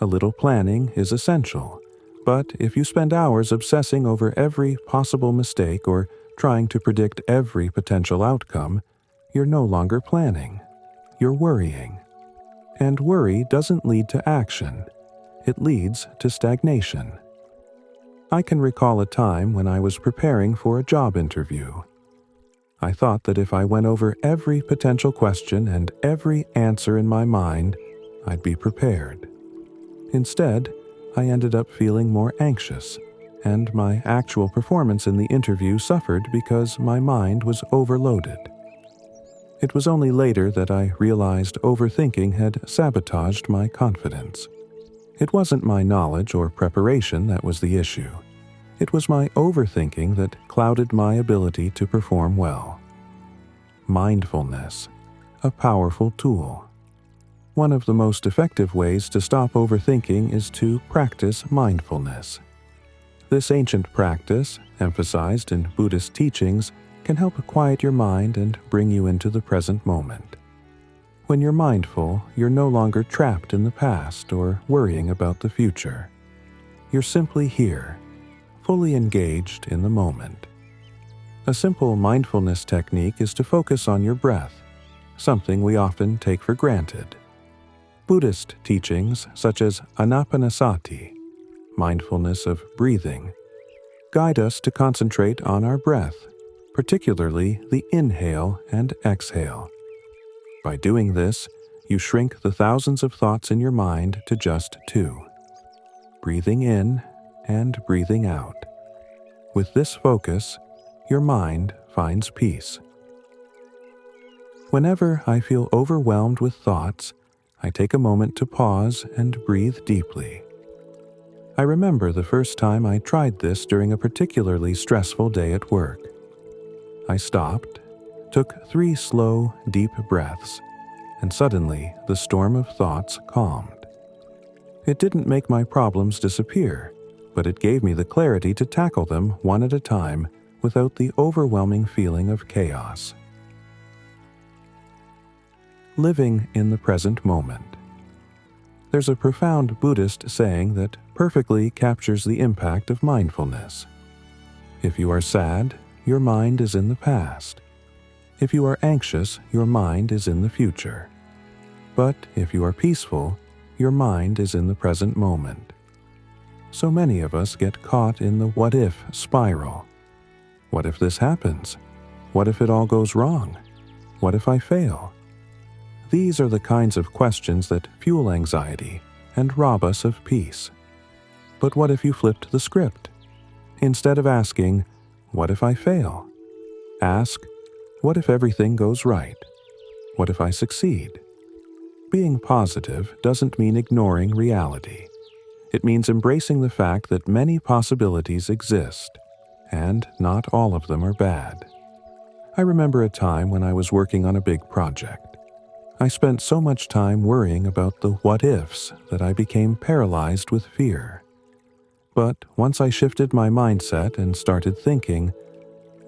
A little planning is essential, but if you spend hours obsessing over every possible mistake or trying to predict every potential outcome, you're no longer planning. You're worrying. And worry doesn't lead to action. It leads to stagnation. I can recall a time when I was preparing for a job interview. I thought that if I went over every potential question and every answer in my mind, I'd be prepared. Instead, I ended up feeling more anxious, and my actual performance in the interview suffered because my mind was overloaded. It was only later that I realized overthinking had sabotaged my confidence. It wasn't my knowledge or preparation that was the issue. It was my overthinking that clouded my ability to perform well. Mindfulness, a powerful tool. One of the most effective ways to stop overthinking is to practice mindfulness. This ancient practice, emphasized in Buddhist teachings, can help quiet your mind and bring you into the present moment. When you're mindful, you're no longer trapped in the past or worrying about the future. You're simply here, fully engaged in the moment. A simple mindfulness technique is to focus on your breath, something we often take for granted. Buddhist teachings such as anapanasati, mindfulness of breathing, guide us to concentrate on our breath, particularly the inhale and exhale. By doing this, you shrink the thousands of thoughts in your mind to just two, breathing in and breathing out. With this focus, your mind finds peace. Whenever I feel overwhelmed with thoughts, I take a moment to pause and breathe deeply. I remember the first time I tried this during a particularly stressful day at work. I stopped, took 3 slow, deep breaths, and suddenly the storm of thoughts calmed. It didn't make my problems disappear, but it gave me the clarity to tackle them one at a time without the overwhelming feeling of chaos. Living in the present moment. There's a profound Buddhist saying that perfectly captures the impact of mindfulness. If you are sad, your mind is in the past. If you are anxious, your mind is in the future. But if you are peaceful, your mind is in the present moment. So many of us get caught in the what-if spiral. What if this happens? What if it all goes wrong? What if I fail? These are the kinds of questions that fuel anxiety and rob us of peace. But what if you flipped the script? Instead of asking, "What if I fail?" ask, "What if everything goes right? What if I succeed?" Being positive doesn't mean ignoring reality. It means embracing the fact that many possibilities exist, and not all of them are bad. I remember a time when I was working on a big project. I spent so much time worrying about the what-ifs that I became paralyzed with fear. But once I shifted my mindset and started thinking,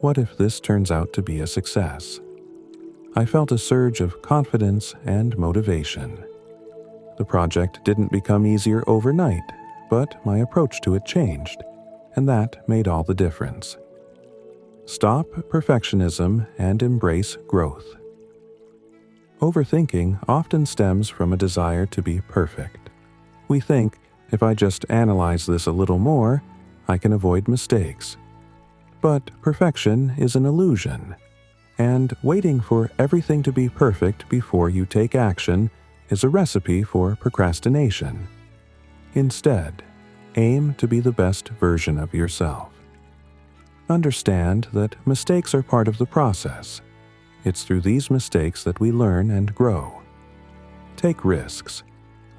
what if this turns out to be a success? I felt a surge of confidence and motivation. The project didn't become easier overnight, but my approach to it changed, and that made all the difference. Stop perfectionism and embrace growth. Overthinking often stems from a desire to be perfect. We think, if I just analyze this a little more, I can avoid mistakes. But perfection is an illusion, and waiting for everything to be perfect before you take action is a recipe for procrastination. Instead, aim to be the best version of yourself. Understand that mistakes are part of the process. It's through these mistakes that we learn and grow. Take risks.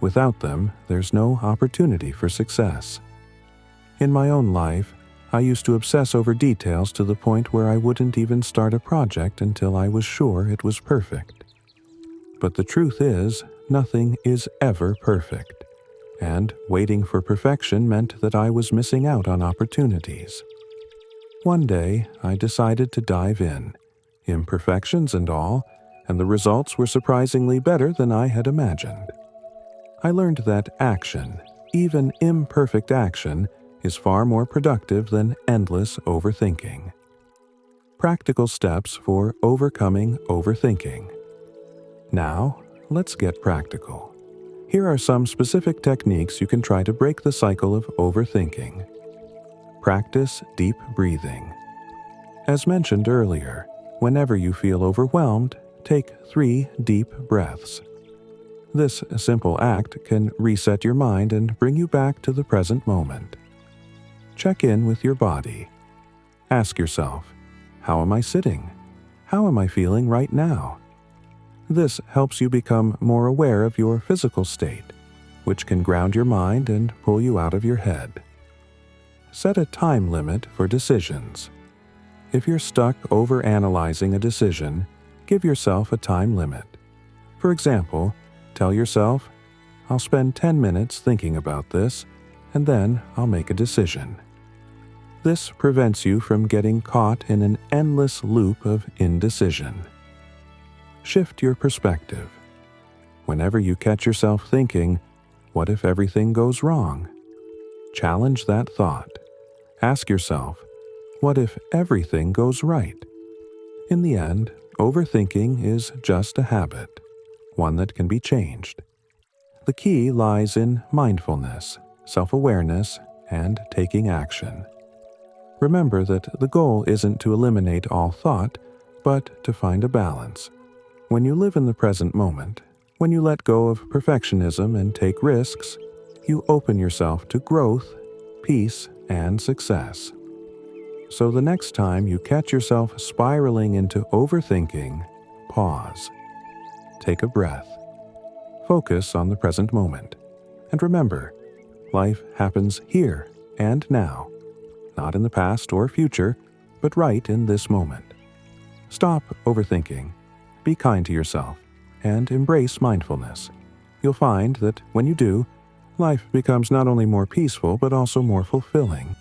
Without them, there's no opportunity for success. In my own life, I used to obsess over details to the point where I wouldn't even start a project until I was sure it was perfect. But the truth is, nothing is ever perfect, and waiting for perfection meant that I was missing out on opportunities. One day, I decided to dive in, imperfections and all, and the results were surprisingly better than I had imagined. I learned that action, even imperfect action, is far more productive than endless overthinking. Practical steps for overcoming overthinking. Now, let's get practical. Here are some specific techniques you can try to break the cycle of overthinking. Practice deep breathing. As mentioned earlier, whenever you feel overwhelmed, take 3 deep breaths. This simple act can reset your mind and bring you back to the present moment. Check in with your body. Ask yourself, how am I sitting? How am I feeling right now? This helps you become more aware of your physical state, which can ground your mind and pull you out of your head. Set a time limit for decisions. If you're stuck over-analyzing a decision, give yourself a time limit. For example, tell yourself, I'll spend 10 minutes thinking about this, and then I'll make a decision. This prevents you from getting caught in an endless loop of indecision. Shift your perspective. Whenever you catch yourself thinking, what if everything goes wrong? Challenge that thought. Ask yourself, what if everything goes right? In the end, overthinking is just a habit, one that can be changed. The key lies in mindfulness, self-awareness, and taking action. Remember that the goal isn't to eliminate all thought, but to find a balance. When you live in the present moment, when you let go of perfectionism and take risks, you open yourself to growth, peace, and success. So the next time you catch yourself spiraling into overthinking, pause. Take a breath. Focus on the present moment. And remember, life happens here and now, not in the past or future, but right in this moment. Stop overthinking, be kind to yourself, and embrace mindfulness. You'll find that when you do, life becomes not only more peaceful but also more fulfilling.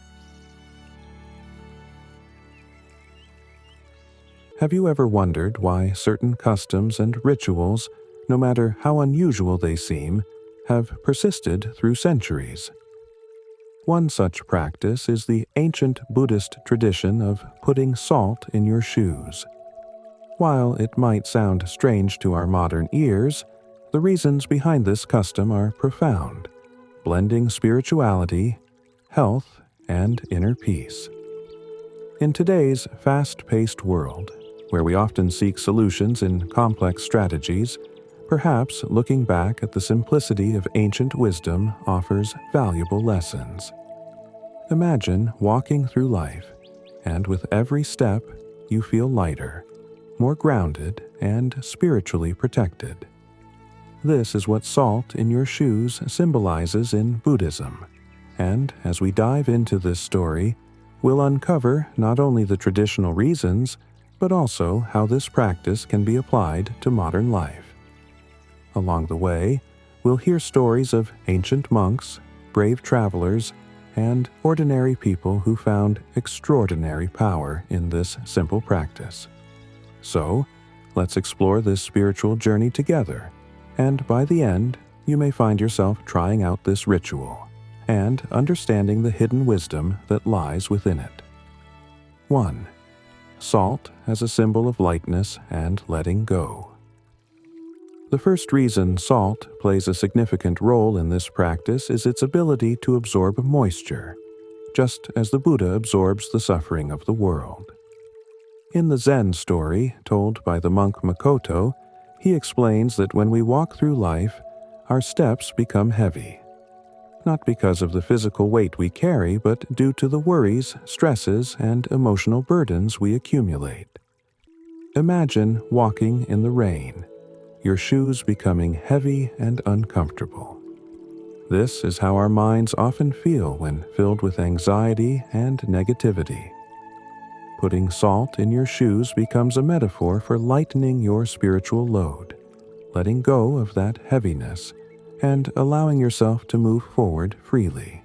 Have you ever wondered why certain customs and rituals, no matter how unusual they seem, have persisted through centuries? One such practice is the ancient Buddhist tradition of putting salt in your shoes. While it might sound strange to our modern ears, the reasons behind this custom are profound, blending spirituality, health, and inner peace. In today's fast-paced world, where we often seek solutions in complex strategies, perhaps looking back at the simplicity of ancient wisdom offers valuable lessons. Imagine walking through life, and with every step, you feel lighter, more grounded, and spiritually protected. This is what salt in your shoes symbolizes in Buddhism, and as we dive into this story, we'll uncover not only the traditional reasons, but also how this practice can be applied to modern life. Along the way, we'll hear stories of ancient monks, brave travelers, and ordinary people who found extraordinary power in this simple practice. So, let's explore this spiritual journey together, and by the end, you may find yourself trying out this ritual and understanding the hidden wisdom that lies within it. 1. Salt as a symbol of lightness and letting go. The first reason salt plays a significant role in this practice is its ability to absorb moisture, just as the Buddha absorbs the suffering of the world. In the Zen story told by the monk Makoto, he explains that when we walk through life, our steps become heavy. Not because of the physical weight we carry, but due to the worries, stresses, and emotional burdens we accumulate. Imagine walking in the rain, your shoes becoming heavy and uncomfortable. This is how our minds often feel when filled with anxiety and negativity. Putting salt in your shoes becomes a metaphor for lightening your spiritual load, letting go of that heaviness, and allowing yourself to move forward freely.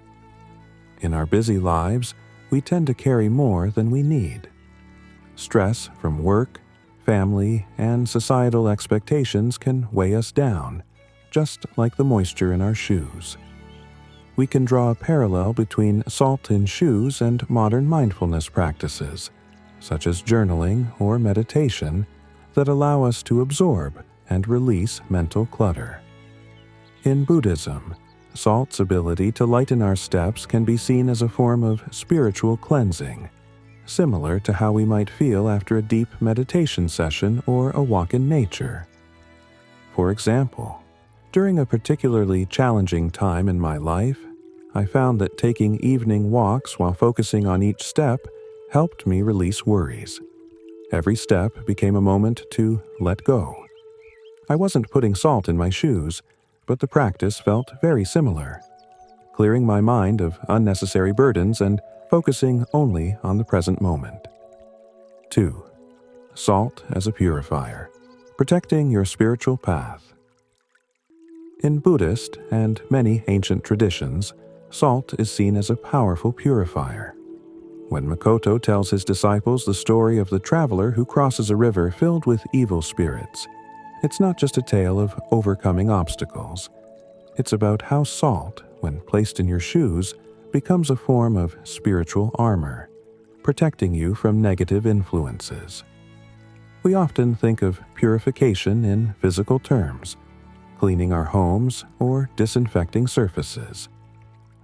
In our busy lives, we tend to carry more than we need. Stress from work, family, and societal expectations can weigh us down, just like the moisture in our shoes. We can draw a parallel between salt in shoes and modern mindfulness practices, such as journaling or meditation, that allow us to absorb and release mental clutter. In Buddhism, salt's ability to lighten our steps can be seen as a form of spiritual cleansing, similar to how we might feel after a deep meditation session or a walk in nature. For example, during a particularly challenging time in my life, I found that taking evening walks while focusing on each step helped me release worries. Every step became a moment to let go. I wasn't putting salt in my shoes, but the practice felt very similar, clearing my mind of unnecessary burdens and focusing only on the present moment. 2. Salt as a purifier, protecting your spiritual path. In Buddhist and many ancient traditions, salt is seen as a powerful purifier. When Makoto tells his disciples the story of the traveler who crosses a river filled with evil spirits, it's not just a tale of overcoming obstacles. It's about how salt, when placed in your shoes, becomes a form of spiritual armor, protecting you from negative influences. We often think of purification in physical terms, cleaning our homes or disinfecting surfaces.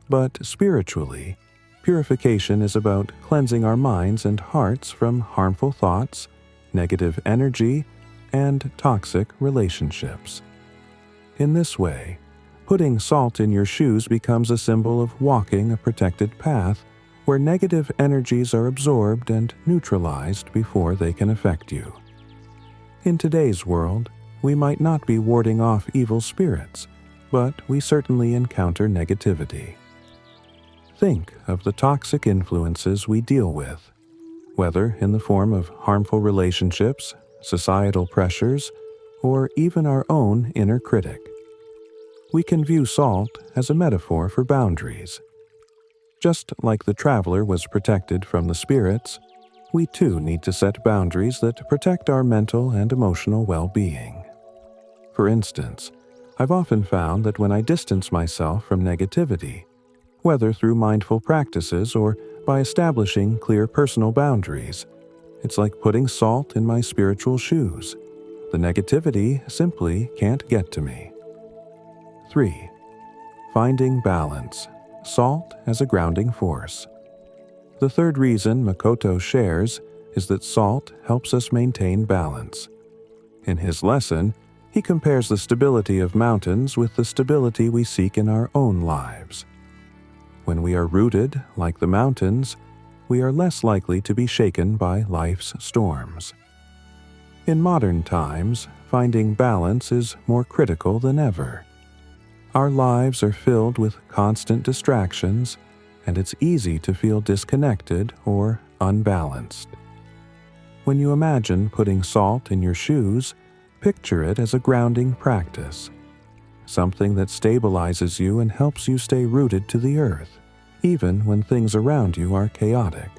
But spiritually, purification is about cleansing our minds and hearts from harmful thoughts, negative energy, and toxic relationships. In this way, putting salt in your shoes becomes a symbol of walking a protected path where negative energies are absorbed and neutralized before they can affect you. In today's world, we might not be warding off evil spirits, but we certainly encounter negativity. Think of the toxic influences we deal with, whether in the form of harmful relationships, societal pressures, or even our own inner critic. We can view salt as a metaphor for boundaries. Just like the traveler was protected from the spirits, we too need to set boundaries that protect our mental and emotional well-being. For instance, I've often found that when I distance myself from negativity, whether through mindful practices or by establishing clear personal boundaries, it's like putting salt in my spiritual shoes. The negativity simply can't get to me. 3. Finding balance. Salt as a grounding force. The third reason Makoto shares is that salt helps us maintain balance. In his lesson, he compares the stability of mountains with the stability we seek in our own lives. When we are rooted, like the mountains, we are less likely to be shaken by life's storms. In modern times, finding balance is more critical than ever. Our lives are filled with constant distractions, and it's easy to feel disconnected or unbalanced. When you imagine putting salt in your shoes, picture it as a grounding practice, something that stabilizes you and helps you stay rooted to the earth, even when things around you are chaotic.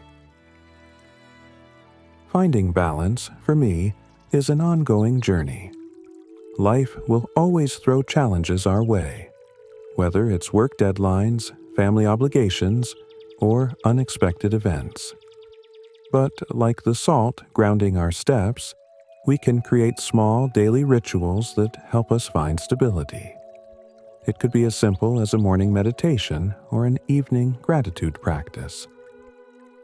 Finding balance, for me, is an ongoing journey. Life will always throw challenges our way, whether it's work deadlines, family obligations, or unexpected events. But like the salt grounding our steps, we can create small daily rituals that help us find stability. It could be as simple as a morning meditation or an evening gratitude practice.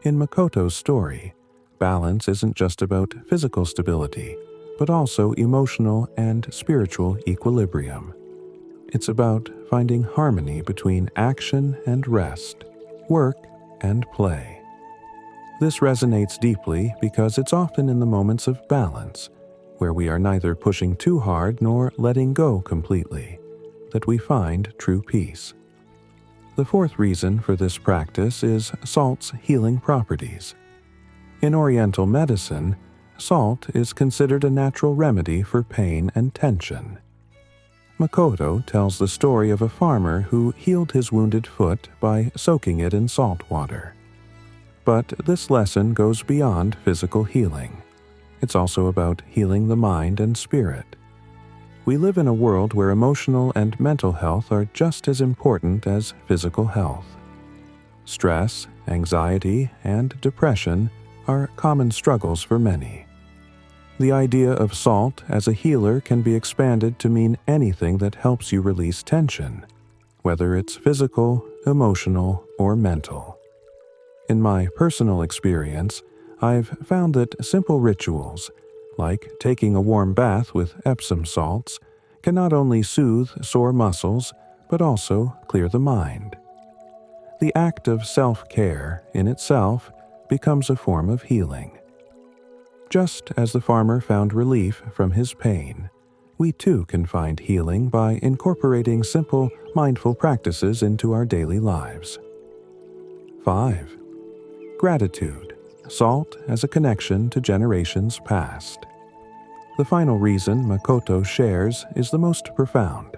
In Makoto's story, balance isn't just about physical stability, but also emotional and spiritual equilibrium. It's about finding harmony between action and rest, work and play. This resonates deeply because it's often in the moments of balance, where we are neither pushing too hard nor letting go completely, that we find true peace. The fourth reason for this practice is salt's healing properties. In Oriental medicine, salt is considered a natural remedy for pain and tension. Makoto tells the story of a farmer who healed his wounded foot by soaking it in salt water. But this lesson goes beyond physical healing. It's also about healing the mind and spirit. We live in a world where emotional and mental health are just as important as physical health. Stress, anxiety, and depression are common struggles for many. The idea of salt as a healer can be expanded to mean anything that helps you release tension, whether it's physical, emotional, or mental. In my personal experience, I've found that simple rituals, like taking a warm bath with Epsom salts, can not only soothe sore muscles, but also clear the mind. The act of self-care, in itself, becomes a form of healing. Just as the farmer found relief from his pain, we too can find healing by incorporating simple, mindful practices into our daily lives. 5. Gratitude. Salt as a connection to generations past. The final reason Makoto shares is the most profound.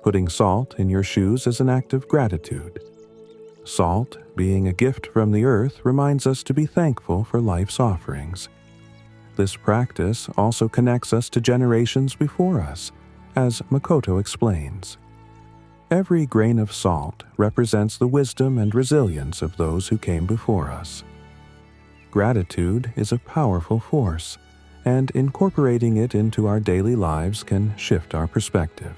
Putting salt in your shoes is an act of gratitude. Salt, being a gift from the earth, reminds us to be thankful for life's offerings. This practice also connects us to generations before us, as Makoto explains. Every grain of salt represents the wisdom and resilience of those who came before us. Gratitude is a powerful force, and incorporating it into our daily lives can shift our perspective.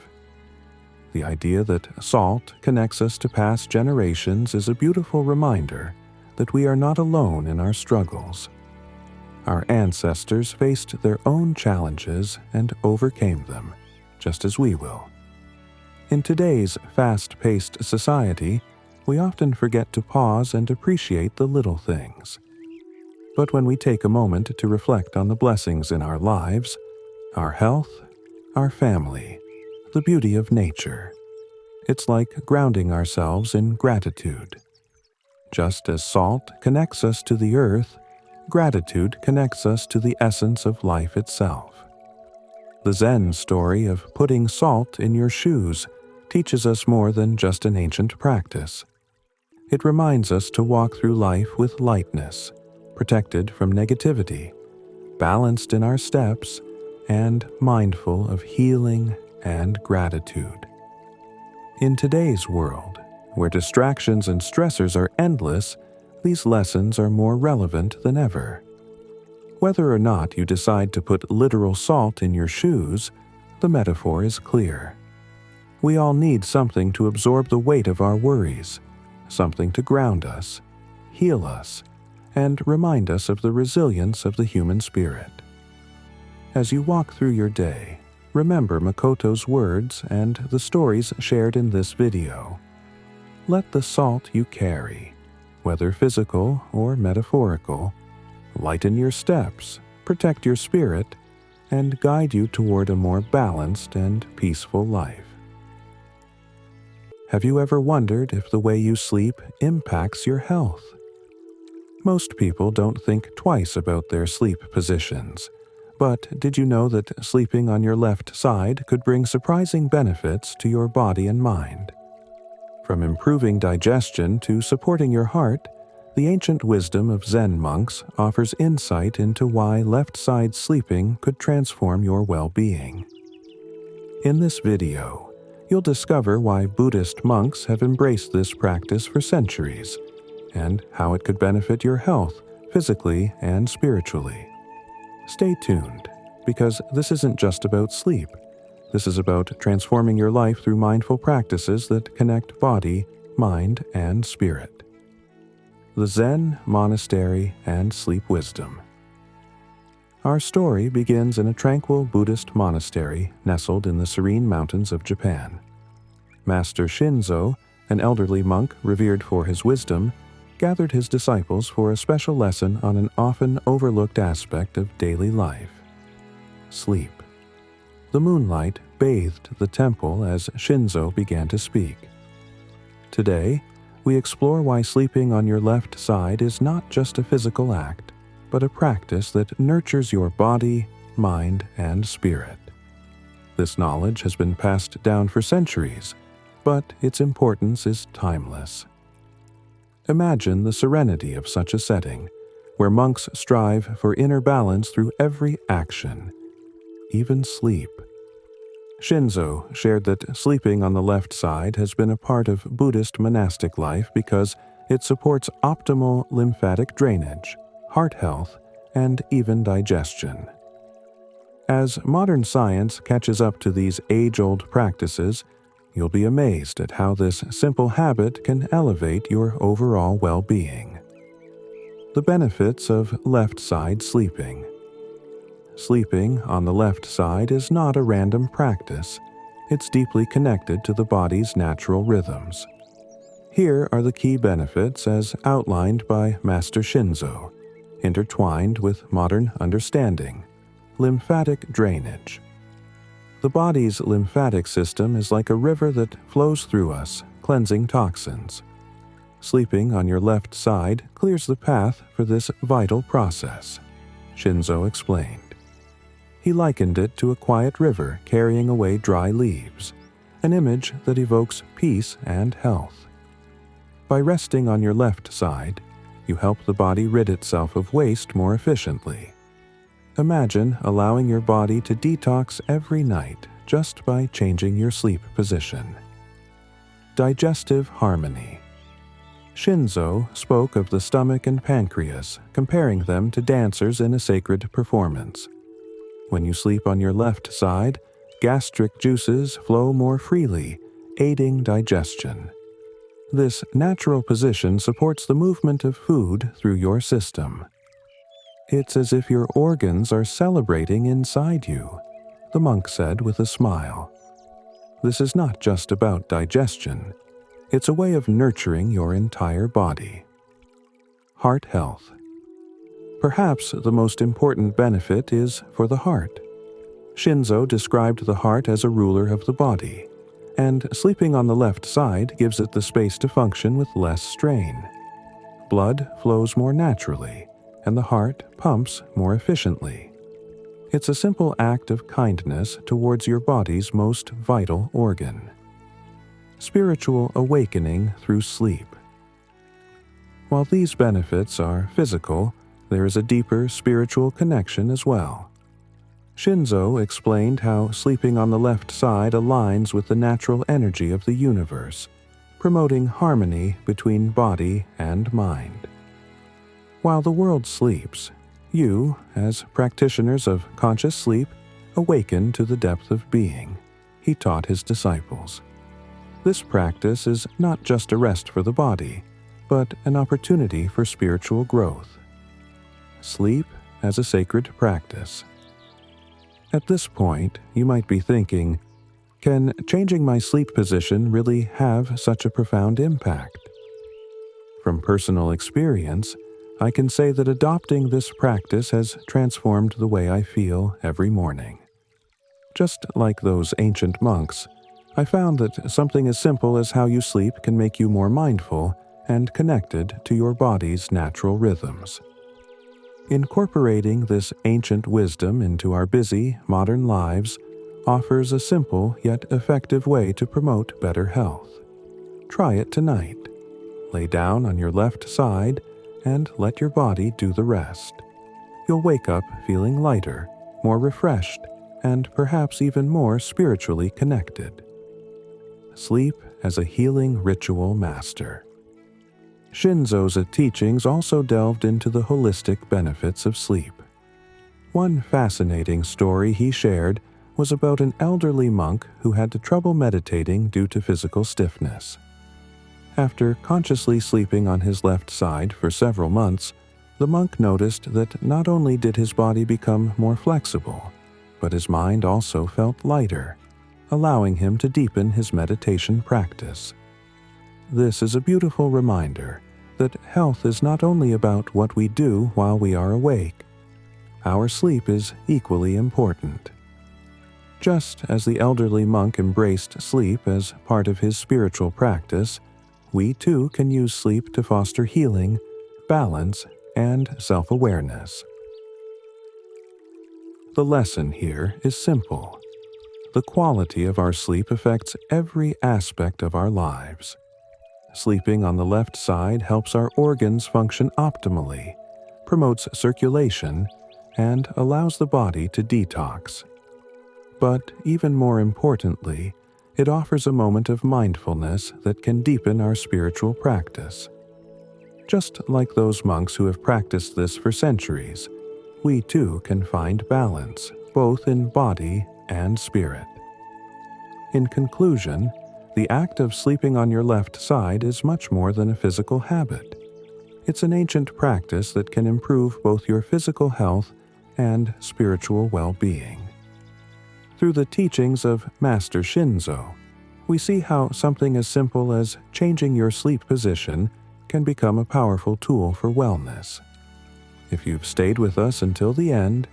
The idea that salt connects us to past generations is a beautiful reminder that we are not alone in our struggles. Our ancestors faced their own challenges and overcame them, just as we will. In today's fast-paced society, we often forget to pause and appreciate the little things. But when we take a moment to reflect on the blessings in our lives, our health, our family, the beauty of nature, it's like grounding ourselves in gratitude. Just as salt connects us to the earth, gratitude connects us to the essence of life itself. The Zen story of putting salt in your shoes teaches us more than just an ancient practice. It reminds us to walk through life with lightness, protected from negativity, balanced in our steps, and mindful of healing and gratitude. In today's world, where distractions and stressors are endless, these lessons are more relevant than ever. Whether or not you decide to put literal salt in your shoes, the metaphor is clear. We all need something to absorb the weight of our worries, something to ground us, heal us, and remind us of the resilience of the human spirit. As you walk through your day, remember Makoto's words and the stories shared in this video. Let the salt you carry, whether physical or metaphorical, lighten your steps, protect your spirit, and guide you toward a more balanced and peaceful life. Have you ever wondered if the way you sleep impacts your health? Most people don't think twice about their sleep positions, but did you know that sleeping on your left side could bring surprising benefits to your body and mind? From improving digestion to supporting your heart, the ancient wisdom of Zen monks offers insight into why left-side sleeping could transform your well-being. In this video, you'll discover why Buddhist monks have embraced this practice for centuries, and how it could benefit your health physically and spiritually. Stay tuned, because this isn't just about sleep. This is about transforming your life through mindful practices that connect body, mind, and spirit. The Zen, Monastery, and Sleep Wisdom. Our story begins in a tranquil Buddhist monastery nestled in the serene mountains of Japan. Master Shinzo, an elderly monk revered for his wisdom, gathered his disciples for a special lesson on an often overlooked aspect of daily life: sleep. The moonlight bathed the temple as Shinzo began to speak. Today, we explore why sleeping on your left side is not just a physical act, but a practice that nurtures your body, mind, and spirit. This knowledge has been passed down for centuries, but its importance is timeless. Imagine the serenity of such a setting, where monks strive for inner balance through every action, even sleep. Shinzo shared that sleeping on the left side has been a part of Buddhist monastic life because it supports optimal lymphatic drainage, heart health, and even digestion. As modern science catches up to these age-old practices, you'll be amazed at how this simple habit can elevate your overall well-being. The benefits of left-side sleeping. Sleeping on the left side is not a random practice. It's deeply connected to the body's natural rhythms. Here are the key benefits as outlined by Master Shinzo, intertwined with modern understanding. Lymphatic drainage. The body's lymphatic system is like a river that flows through us, cleansing toxins. Sleeping on your left side clears the path for this vital process, Shinzo explained. He likened it to a quiet river carrying away dry leaves, an image that evokes peace and health. By resting on your left side, you help the body rid itself of waste more efficiently. Imagine allowing your body to detox every night just by changing your sleep position. Digestive harmony. Shinzo spoke of the stomach and pancreas, comparing them to dancers in a sacred performance. When you sleep on your left side, gastric juices flow more freely, aiding digestion. This natural position supports the movement of food through your system. It's as if your organs are celebrating inside you, the monk said with a smile. This is not just about digestion. It's a way of nurturing your entire body. Heart health. Perhaps the most important benefit is for the heart. Shinzo described the heart as a ruler of the body, and sleeping on the left side gives it the space to function with less strain. Blood flows more naturally, and the heart pumps more efficiently. It's a simple act of kindness towards your body's most vital organ. Spiritual awakening through sleep. While these benefits are physical, there is a deeper spiritual connection as well. Shinzo explained how sleeping on the left side aligns with the natural energy of the universe, promoting harmony between body and mind. While the world sleeps, you, as practitioners of conscious sleep, awaken to the depth of being, he taught his disciples. This practice is not just a rest for the body, but an opportunity for spiritual growth. Sleep as a sacred practice. At this point, you might be thinking, can changing my sleep position really have such a profound impact? From personal experience, I can say that adopting this practice has transformed the way I feel every morning. Just like those ancient monks, I found that something as simple as how you sleep can make you more mindful and connected to your body's natural rhythms. Incorporating this ancient wisdom into our busy, modern lives offers a simple yet effective way to promote better health. Try it tonight. Lay down on your left side and let your body do the rest. You'll wake up feeling lighter, more refreshed, and perhaps even more spiritually connected. Sleep as a healing ritual master. Shinzo's teachings also delved into the holistic benefits of sleep. One fascinating story he shared was about an elderly monk who had trouble meditating due to physical stiffness. After consciously sleeping on his left side for several months, the monk noticed that not only did his body become more flexible, but his mind also felt lighter, allowing him to deepen his meditation practice. This is a beautiful reminder that health is not only about what we do while we are awake. Our sleep is equally important. Just as the elderly monk embraced sleep as part of his spiritual practice, we too can use sleep to foster healing, balance, and self-awareness. The lesson here is simple. The quality of our sleep affects every aspect of our lives. Sleeping on the left side helps our organs function optimally, promotes circulation, and allows the body to detox. But even more importantly, it offers a moment of mindfulness that can deepen our spiritual practice. Just like those monks who have practiced this for centuries, we too can find balance, both in body and spirit. In conclusion, the act of sleeping on your left side is much more than a physical habit. It's an ancient practice that can improve both your physical health and spiritual well-being. Through the teachings of Master Shinzo, we see how something as simple as changing your sleep position can become a powerful tool for wellness. If you've stayed with us until the end,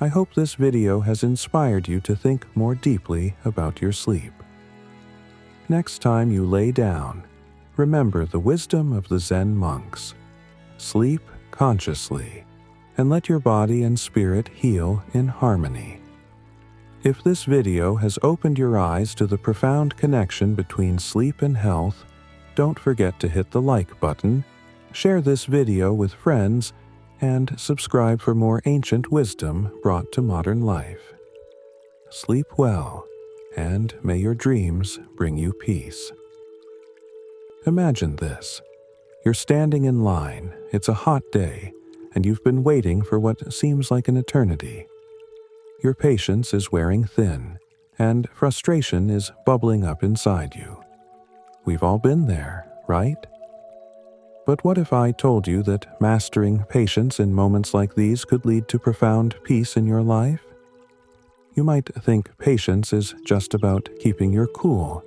I hope this video has inspired you to think more deeply about your sleep. Next time you lay down, remember the wisdom of the Zen monks. Sleep consciously, and let your body and spirit heal in harmony. If this video has opened your eyes to the profound connection between sleep and health, don't forget to hit the like button, share this video with friends, and subscribe for more ancient wisdom brought to modern life. Sleep well, and may your dreams bring you peace. Imagine this. You're standing in line, it's a hot day, and you've been waiting for what seems like an eternity. Your patience is wearing thin, and frustration is bubbling up inside you. We've all been there, right? But what if I told you that mastering patience in moments like these could lead to profound peace in your life? You might think patience is just about keeping your cool,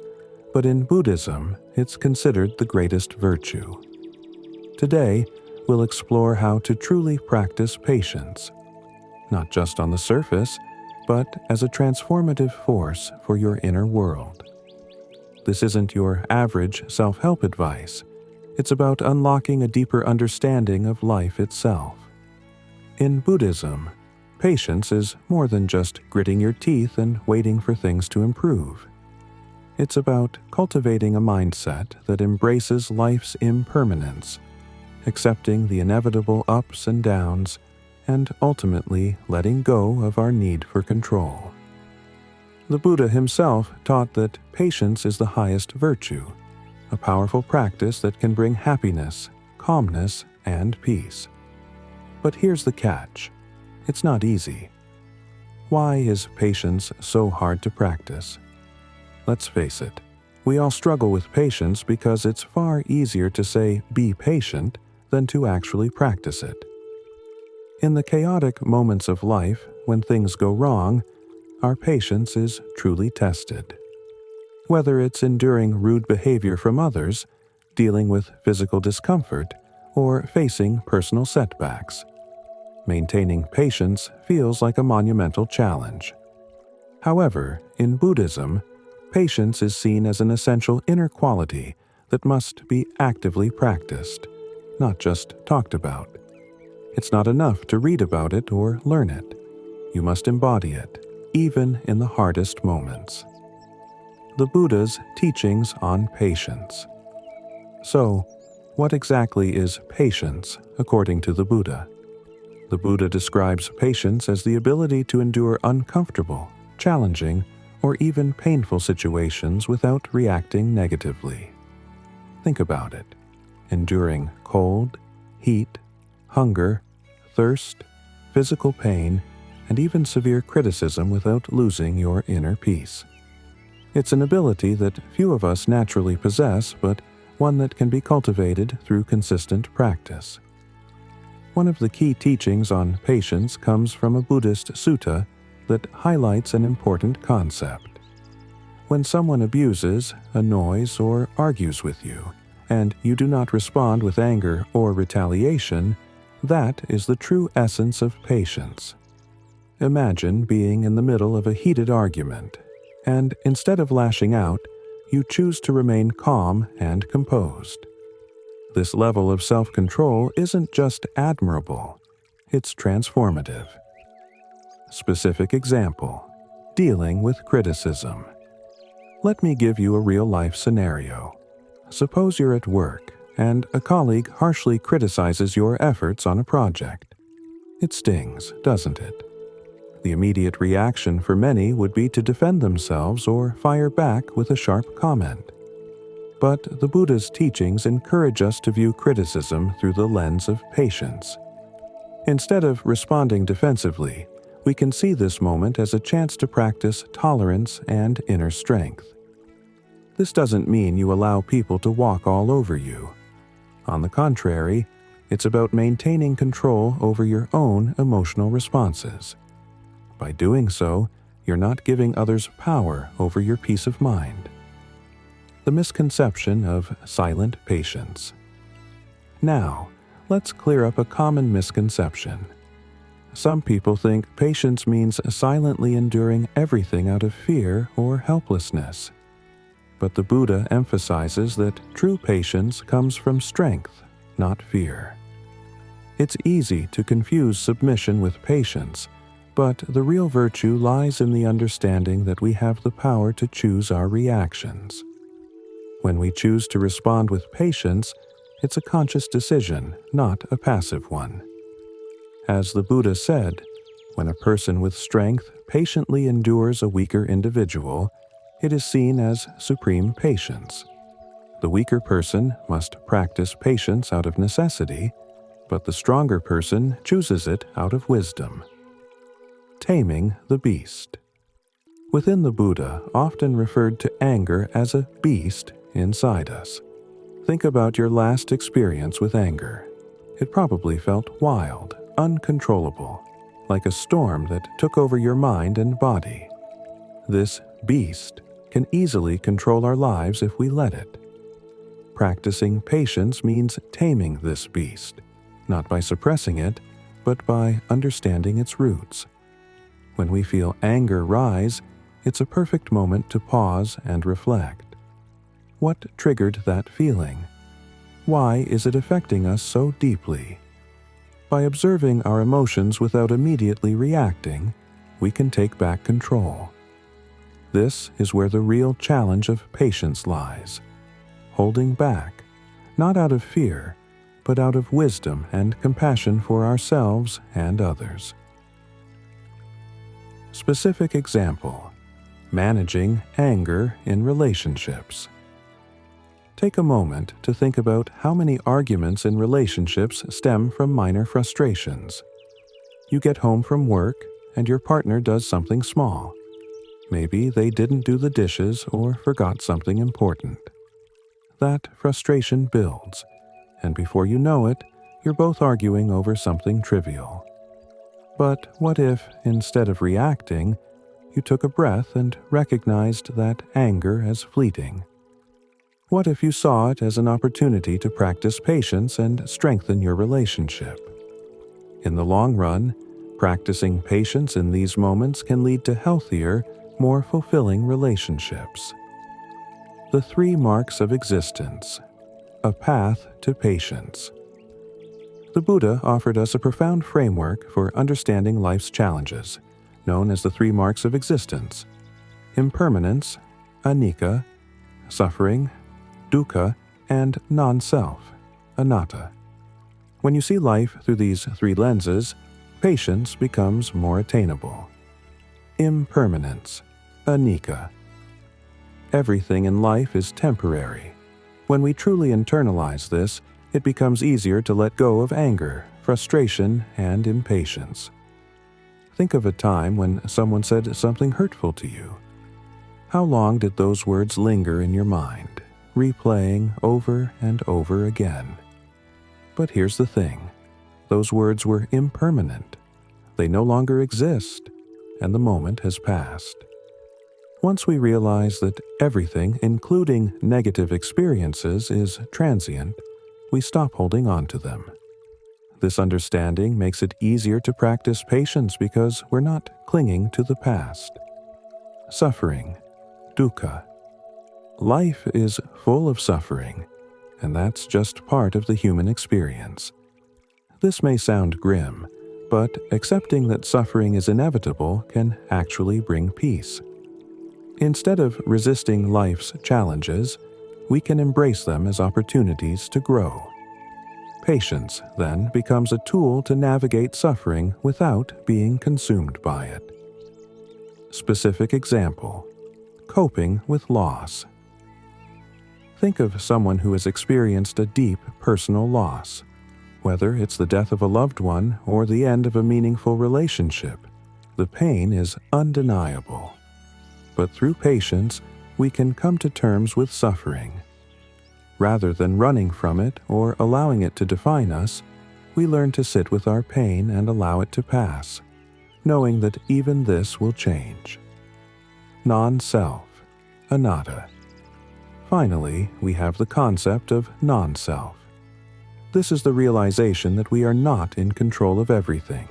but in Buddhism, it's considered the greatest virtue. Today, we'll explore how to truly practice patience, not just on the surface, but as a transformative force for your inner world. This isn't your average self-help advice. It's about unlocking a deeper understanding of life itself. In Buddhism, patience is more than just gritting your teeth and waiting for things to improve. It's about cultivating a mindset that embraces life's impermanence, accepting the inevitable ups and downs, and ultimately letting go of our need for control. The Buddha himself taught that patience is the highest virtue, a powerful practice that can bring happiness, calmness, and peace. But here's the catch. It's not easy. Why is patience so hard to practice? Let's face it, we all struggle with patience because it's far easier to say be patient than to actually practice it. In the chaotic moments of life, when things go wrong, our patience is truly tested. Whether it's enduring rude behavior from others, dealing with physical discomfort, or facing personal setbacks, maintaining patience feels like a monumental challenge. However, in Buddhism, patience is seen as an essential inner quality that must be actively practiced, not just talked about. It's not enough to read about it or learn it. You must embody it, even in the hardest moments. The Buddha's teachings on patience. So, what exactly is patience, according to the Buddha? The Buddha describes patience as the ability to endure uncomfortable, challenging, or even painful situations without reacting negatively. Think about it. Enduring cold, heat, hunger, thirst, physical pain, and even severe criticism without losing your inner peace. It's an ability that few of us naturally possess, but one that can be cultivated through consistent practice. One of the key teachings on patience comes from a Buddhist sutta that highlights an important concept. When someone abuses, annoys, or argues with you, and you do not respond with anger or retaliation, that is the true essence of patience. Imagine being in the middle of a heated argument, and instead of lashing out, you choose to remain calm and composed. This level of self-control isn't just admirable, it's transformative. Specific example: dealing with criticism. Let me give you a real-life scenario. Suppose you're at work, and a colleague harshly criticizes your efforts on a project. It stings, doesn't it? The immediate reaction for many would be to defend themselves or fire back with a sharp comment. But the Buddha's teachings encourage us to view criticism through the lens of patience. Instead of responding defensively, we can see this moment as a chance to practice tolerance and inner strength. This doesn't mean you allow people to walk all over you. On the contrary, it's about maintaining control over your own emotional responses. By doing so, you're not giving others power over your peace of mind. The misconception of silent patience. Now, let's clear up a common misconception. Some people think patience means silently enduring everything out of fear or helplessness. But the Buddha emphasizes that true patience comes from strength, not fear. It's easy to confuse submission with patience, but the real virtue lies in the understanding that we have the power to choose our reactions. When we choose to respond with patience, it's a conscious decision, not a passive one. As the Buddha said, when a person with strength patiently endures a weaker individual, it is seen as supreme patience. The weaker person must practice patience out of necessity, but the stronger person chooses it out of wisdom. Taming the beast. Within the Buddha often referred to anger as a beast inside us. Think about your last experience with anger. It probably felt wild, uncontrollable, like a storm that took over your mind and body. This beast can easily control our lives if we let it. Practicing patience means taming this beast, not by suppressing it, but by understanding its roots. When we feel anger rise, it's a perfect moment to pause and reflect. What triggered that feeling? Why is it affecting us so deeply? By observing our emotions without immediately reacting, we can take back control. This is where the real challenge of patience lies. Holding back, not out of fear, but out of wisdom and compassion for ourselves and others. Specific example: managing anger in relationships. Take a moment to think about how many arguments in relationships stem from minor frustrations. You get home from work and your partner does something small. Maybe they didn't do the dishes or forgot something important. That frustration builds, and before you know it, you're both arguing over something trivial. But what if, instead of reacting, you took a breath and recognized that anger as fleeting? What if you saw it as an opportunity to practice patience and strengthen your relationship? In the long run, practicing patience in these moments can lead to healthier, more fulfilling relationships. The 3 marks of existence: a path to patience. The Buddha offered us a profound framework for understanding life's challenges, known as the 3 marks of existence: impermanence, anicca, suffering, dukkha, and non-self, anatta. When you see life through these 3 lenses, patience becomes more attainable. Impermanence, anicca. Everything in life is temporary. When we truly internalize this, it becomes easier to let go of anger, frustration, and impatience. Think of a time when someone said something hurtful to you. How long did those words linger in your mind, replaying over and over again? But here's the thing: those words were impermanent. They no longer exist, and the moment has passed. Once we realize that everything, including negative experiences, is transient, we stop holding on to them. This understanding makes it easier to practice patience because we're not clinging to the past. Suffering, dukkha. Life is full of suffering, and that's just part of the human experience. This may sound grim, but accepting that suffering is inevitable can actually bring peace. Instead of resisting life's challenges, we can embrace them as opportunities to grow. Patience, then, becomes a tool to navigate suffering without being consumed by it. Specific example: coping with loss. Think of someone who has experienced a deep personal loss. Whether it's the death of a loved one or the end of a meaningful relationship, the pain is undeniable. But through patience, we can come to terms with suffering. Rather than running from it or allowing it to define us, we learn to sit with our pain and allow it to pass, knowing that even this will change. Non-self, anatta. Finally, we have the concept of non-self. This is the realization that we are not in control of everything,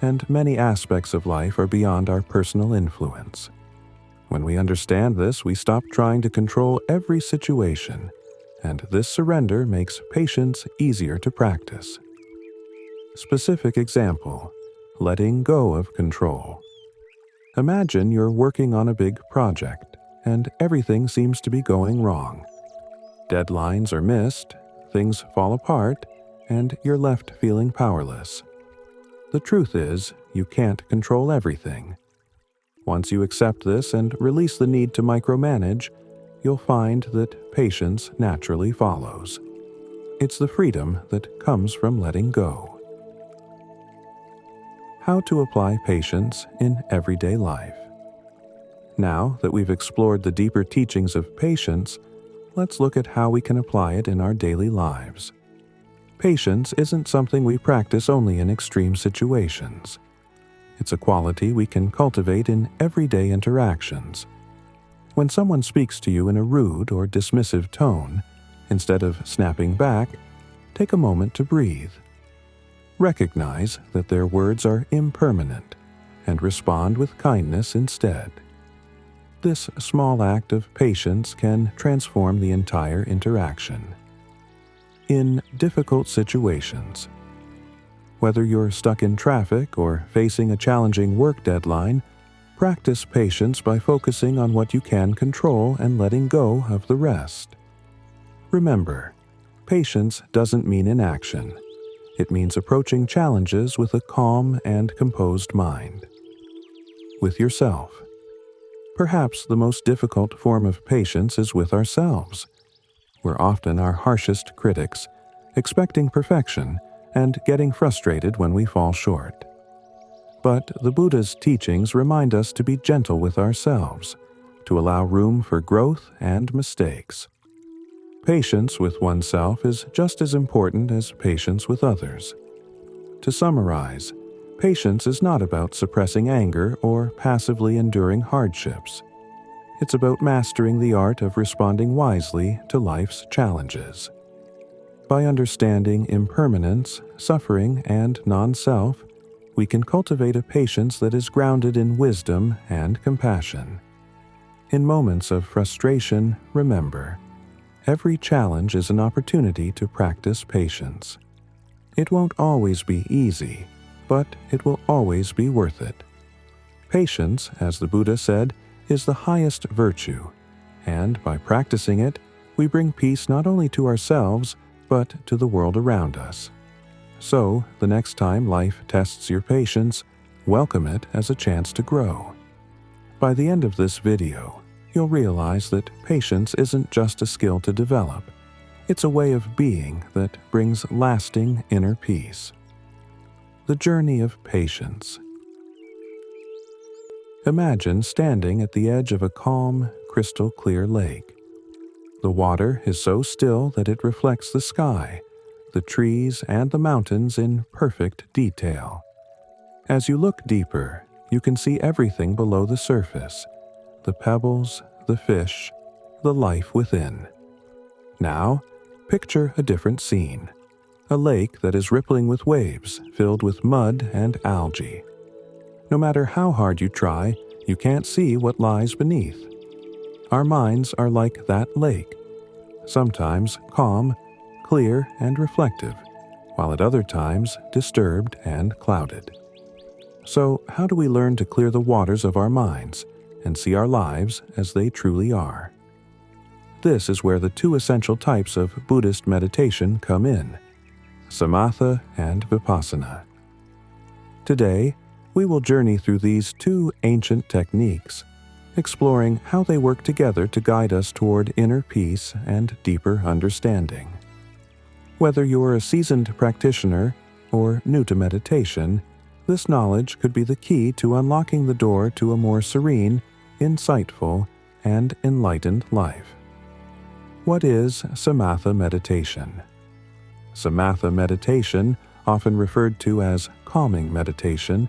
and many aspects of life are beyond our personal influence. When we understand this, we stop trying to control every situation, and this surrender makes patience easier to practice. Specific example: letting go of control. Imagine you're working on a big project, and everything seems to be going wrong. Deadlines are missed, things fall apart, and you're left feeling powerless. The truth is, you can't control everything. Once you accept this and release the need to micromanage, you'll find that patience naturally follows. It's the freedom that comes from letting go. How to apply patience in everyday life. Now that we've explored the deeper teachings of patience, let's look at how we can apply it in our daily lives. Patience isn't something we practice only in extreme situations. It's a quality we can cultivate in everyday interactions. When someone speaks to you in a rude or dismissive tone, instead of snapping back, take a moment to breathe. Recognize that their words are impermanent and respond with kindness instead. This small act of patience can transform the entire interaction. In difficult situations, whether you're stuck in traffic or facing a challenging work deadline, practice patience by focusing on what you can control and letting go of the rest. Remember, patience doesn't mean inaction. It means approaching challenges with a calm and composed mind. With yourself. Perhaps the most difficult form of patience is with ourselves. We're often our harshest critics, expecting perfection and getting frustrated when we fall short. But the Buddha's teachings remind us to be gentle with ourselves, to allow room for growth and mistakes. Patience with oneself is just as important as patience with others. To summarize, patience is not about suppressing anger or passively enduring hardships. It's about mastering the art of responding wisely to life's challenges. By understanding impermanence, suffering, and non-self, we can cultivate a patience that is grounded in wisdom and compassion. In moments of frustration, remember, every challenge is an opportunity to practice patience. It won't always be easy, but it will always be worth it. Patience, as the Buddha said, is the highest virtue, and by practicing it, we bring peace not only to ourselves, but to the world around us. So, the next time life tests your patience, welcome it as a chance to grow. By the end of this video, you'll realize that patience isn't just a skill to develop. It's a way of being that brings lasting inner peace. The journey of patience. Imagine standing at the edge of a calm, crystal-clear lake. The water is so still that it reflects the sky, the trees, and the mountains in perfect detail. As you look deeper, you can see everything below the surface: the pebbles, the fish, the life within. Now, picture a different scene. A lake that is rippling with waves, filled with mud and algae. No matter how hard you try, you can't see what lies beneath. Our minds are like that lake, sometimes calm, clear, and reflective, while at other times disturbed and clouded. So, how do we learn to clear the waters of our minds and see our lives as they truly are? This is where the two essential types of Buddhist meditation come in: samatha and vipassana. Today, we will journey through these two ancient techniques, exploring how they work together to guide us toward inner peace and deeper understanding. Whether you're a seasoned practitioner or new to meditation, this knowledge could be the key to unlocking the door to a more serene, insightful, and enlightened life. What is samatha meditation? Samatha meditation, often referred to as calming meditation,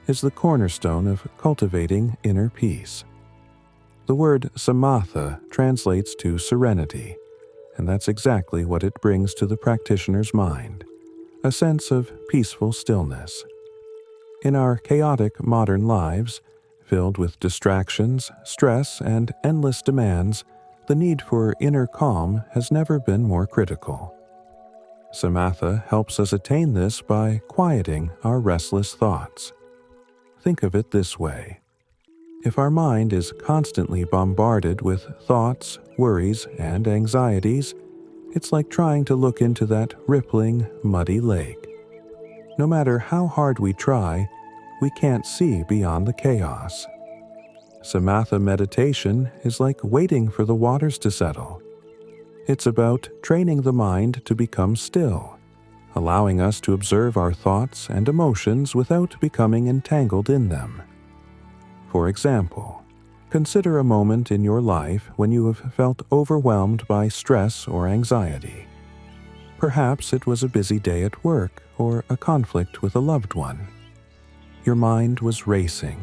is the cornerstone of cultivating inner peace. The word samatha translates to serenity, and that's exactly what it brings to the practitioner's mind, a sense of peaceful stillness. In our chaotic modern lives, filled with distractions, stress, and endless demands, the need for inner calm has never been more critical. Samatha helps us attain this by quieting our restless thoughts. Think of it this way. If our mind is constantly bombarded with thoughts, worries, and anxieties, it's like trying to look into that rippling, muddy lake. No matter how hard we try, we can't see beyond the chaos. Samatha meditation is like waiting for the waters to settle. It's about training the mind to become still, allowing us to observe our thoughts and emotions without becoming entangled in them. For example, Consider a moment in your life when you have felt overwhelmed by stress or anxiety. Perhaps it was a busy day at work or a conflict with a loved one. Your mind was racing,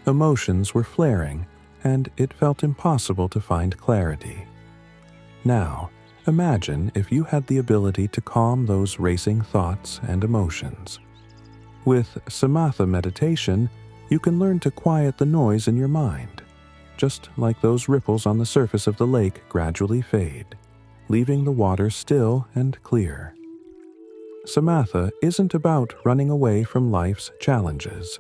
emotions were flaring, and it felt impossible to find clarity. Now, imagine if you had the ability to calm those racing thoughts and emotions. With samatha meditation, you can learn to quiet the noise in your mind, just like those ripples on the surface of the lake gradually fade, leaving the water still and clear. Samatha isn't about running away from life's challenges.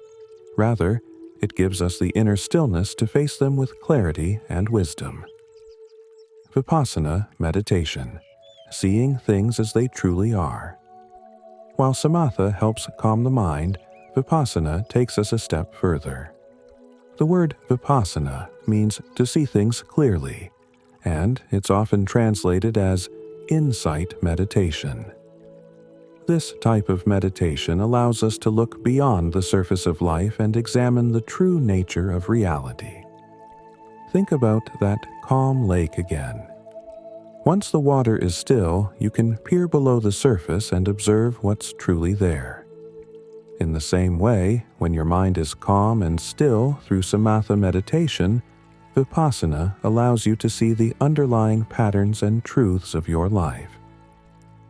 Rather, it gives us the inner stillness to face them with clarity and wisdom. Vipassana meditation, seeing things as they truly are. While samatha helps calm the mind, vipassana takes us a step further. The word vipassana means to see things clearly, and it's often translated as insight meditation. This type of meditation allows us to look beyond the surface of life and examine the true nature of reality. Think about that calm lake again. Once the water is still, you can peer below the surface and observe what's truly there. In the same way, when your mind is calm and still through samatha meditation, vipassana allows you to see the underlying patterns and truths of your life.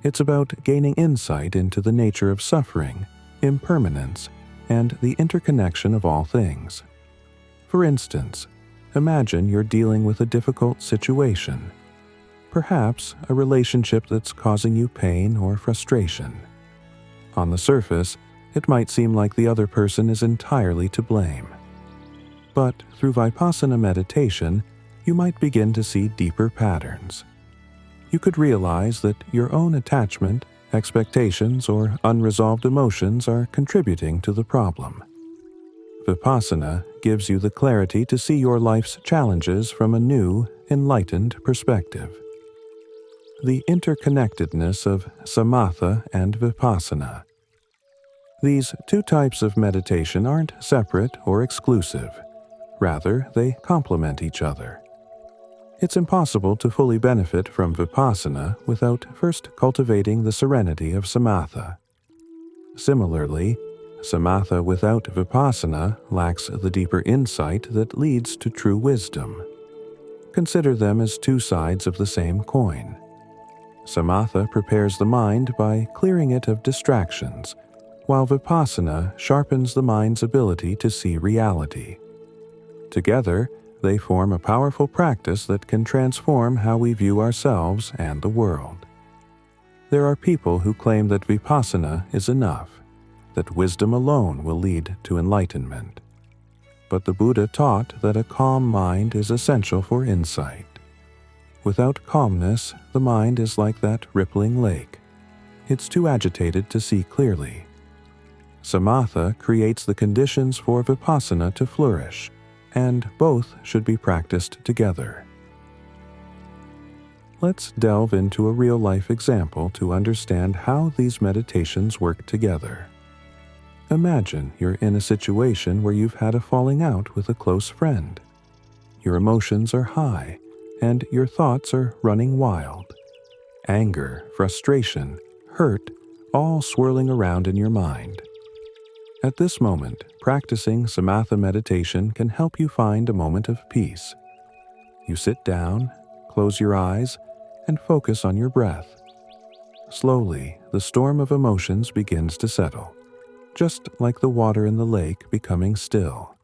It's about gaining insight into the nature of suffering, impermanence, and the interconnection of all things. For instance, imagine you're dealing with a difficult situation, perhaps a relationship that's causing you pain or frustration. On the surface, it might seem like the other person is entirely to blame. But through vipassana meditation, you might begin to see deeper patterns. You could realize that your own attachment, expectations, or unresolved emotions are contributing to the problem. Vipassana gives you the clarity to see your life's challenges from a new, enlightened perspective. The interconnectedness of samatha and vipassana. These two types of meditation aren't separate or exclusive. Rather, they complement each other. It's impossible to fully benefit from vipassana without first cultivating the serenity of samatha. Similarly, samatha without vipassana lacks the deeper insight that leads to true wisdom. Consider them as two sides of the same coin. Samatha prepares the mind by clearing it of distractions, while vipassana sharpens the mind's ability to see reality. Together, they form a powerful practice that can transform how we view ourselves and the world. There are people who claim that vipassana is enough, that wisdom alone will lead to enlightenment. But the Buddha taught that a calm mind is essential for insight. Without calmness, the mind is like that rippling lake. It's too agitated to see clearly. Samatha creates the conditions for vipassana to flourish, and both should be practiced together. Let's delve into a real-life example to understand how these meditations work together. Imagine you're in a situation where you've had a falling out with a close friend. Your emotions are high, and your thoughts are running wild. Anger, frustration, hurt, all swirling around in your mind. At this moment, practicing samatha meditation can help you find a moment of peace. You sit down, close your eyes, and focus on your breath. Slowly, the storm of emotions begins to settle, just like the water in the lake becoming still.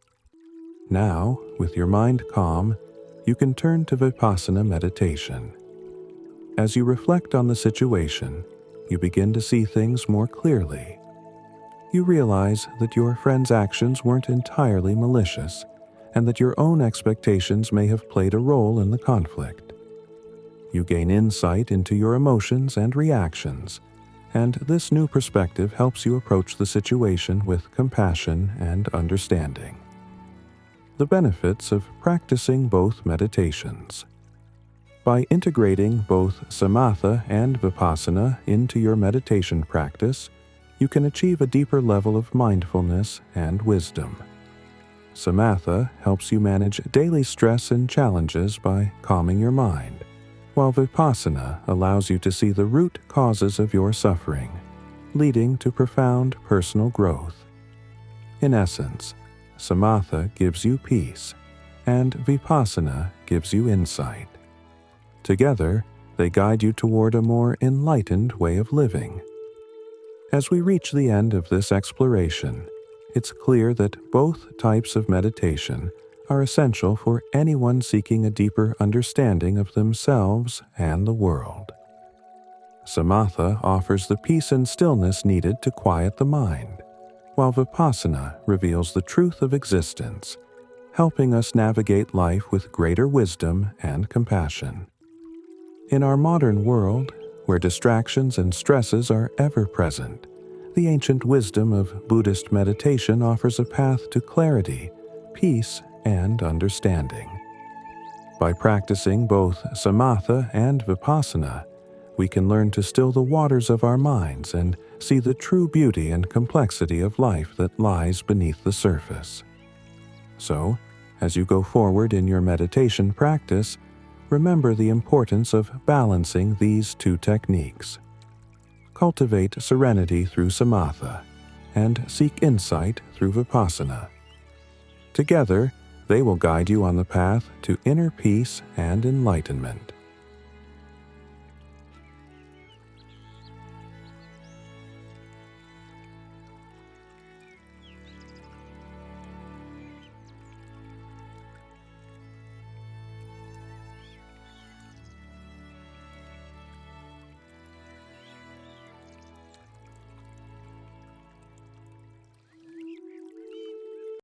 Now, with your mind calm, you can turn to vipassana meditation. As you reflect on the situation, you begin to see things more clearly. You realize that your friend's actions weren't entirely malicious, and that your own expectations may have played a role in the conflict. You gain insight into your emotions and reactions, and this new perspective helps you approach the situation with compassion and understanding. The benefits of practicing both meditations. By integrating both samatha and vipassana into your meditation practice, you can achieve a deeper level of mindfulness and wisdom. Samatha helps you manage daily stress and challenges by calming your mind, while Vipassana allows you to see the root causes of your suffering, leading to profound personal growth. In essence, Samatha gives you peace, and Vipassana gives you insight. Together, they guide you toward a more enlightened way of living. As we reach the end of this exploration, it's clear that both types of meditation are essential for anyone seeking a deeper understanding of themselves and the world. Samatha offers the peace and stillness needed to quiet the mind, while Vipassana reveals the truth of existence, helping us navigate life with greater wisdom and compassion. In our modern world, where distractions and stresses are ever present, the ancient wisdom of Buddhist meditation offers a path to clarity, peace, and understanding. By practicing both Samatha and Vipassana, we can learn to still the waters of our minds and see the true beauty and complexity of life that lies beneath the surface. So, as you go forward in your meditation practice, remember the importance of balancing these two techniques. Cultivate serenity through Samatha, and seek insight through Vipassana. Together, they will guide you on the path to inner peace and enlightenment.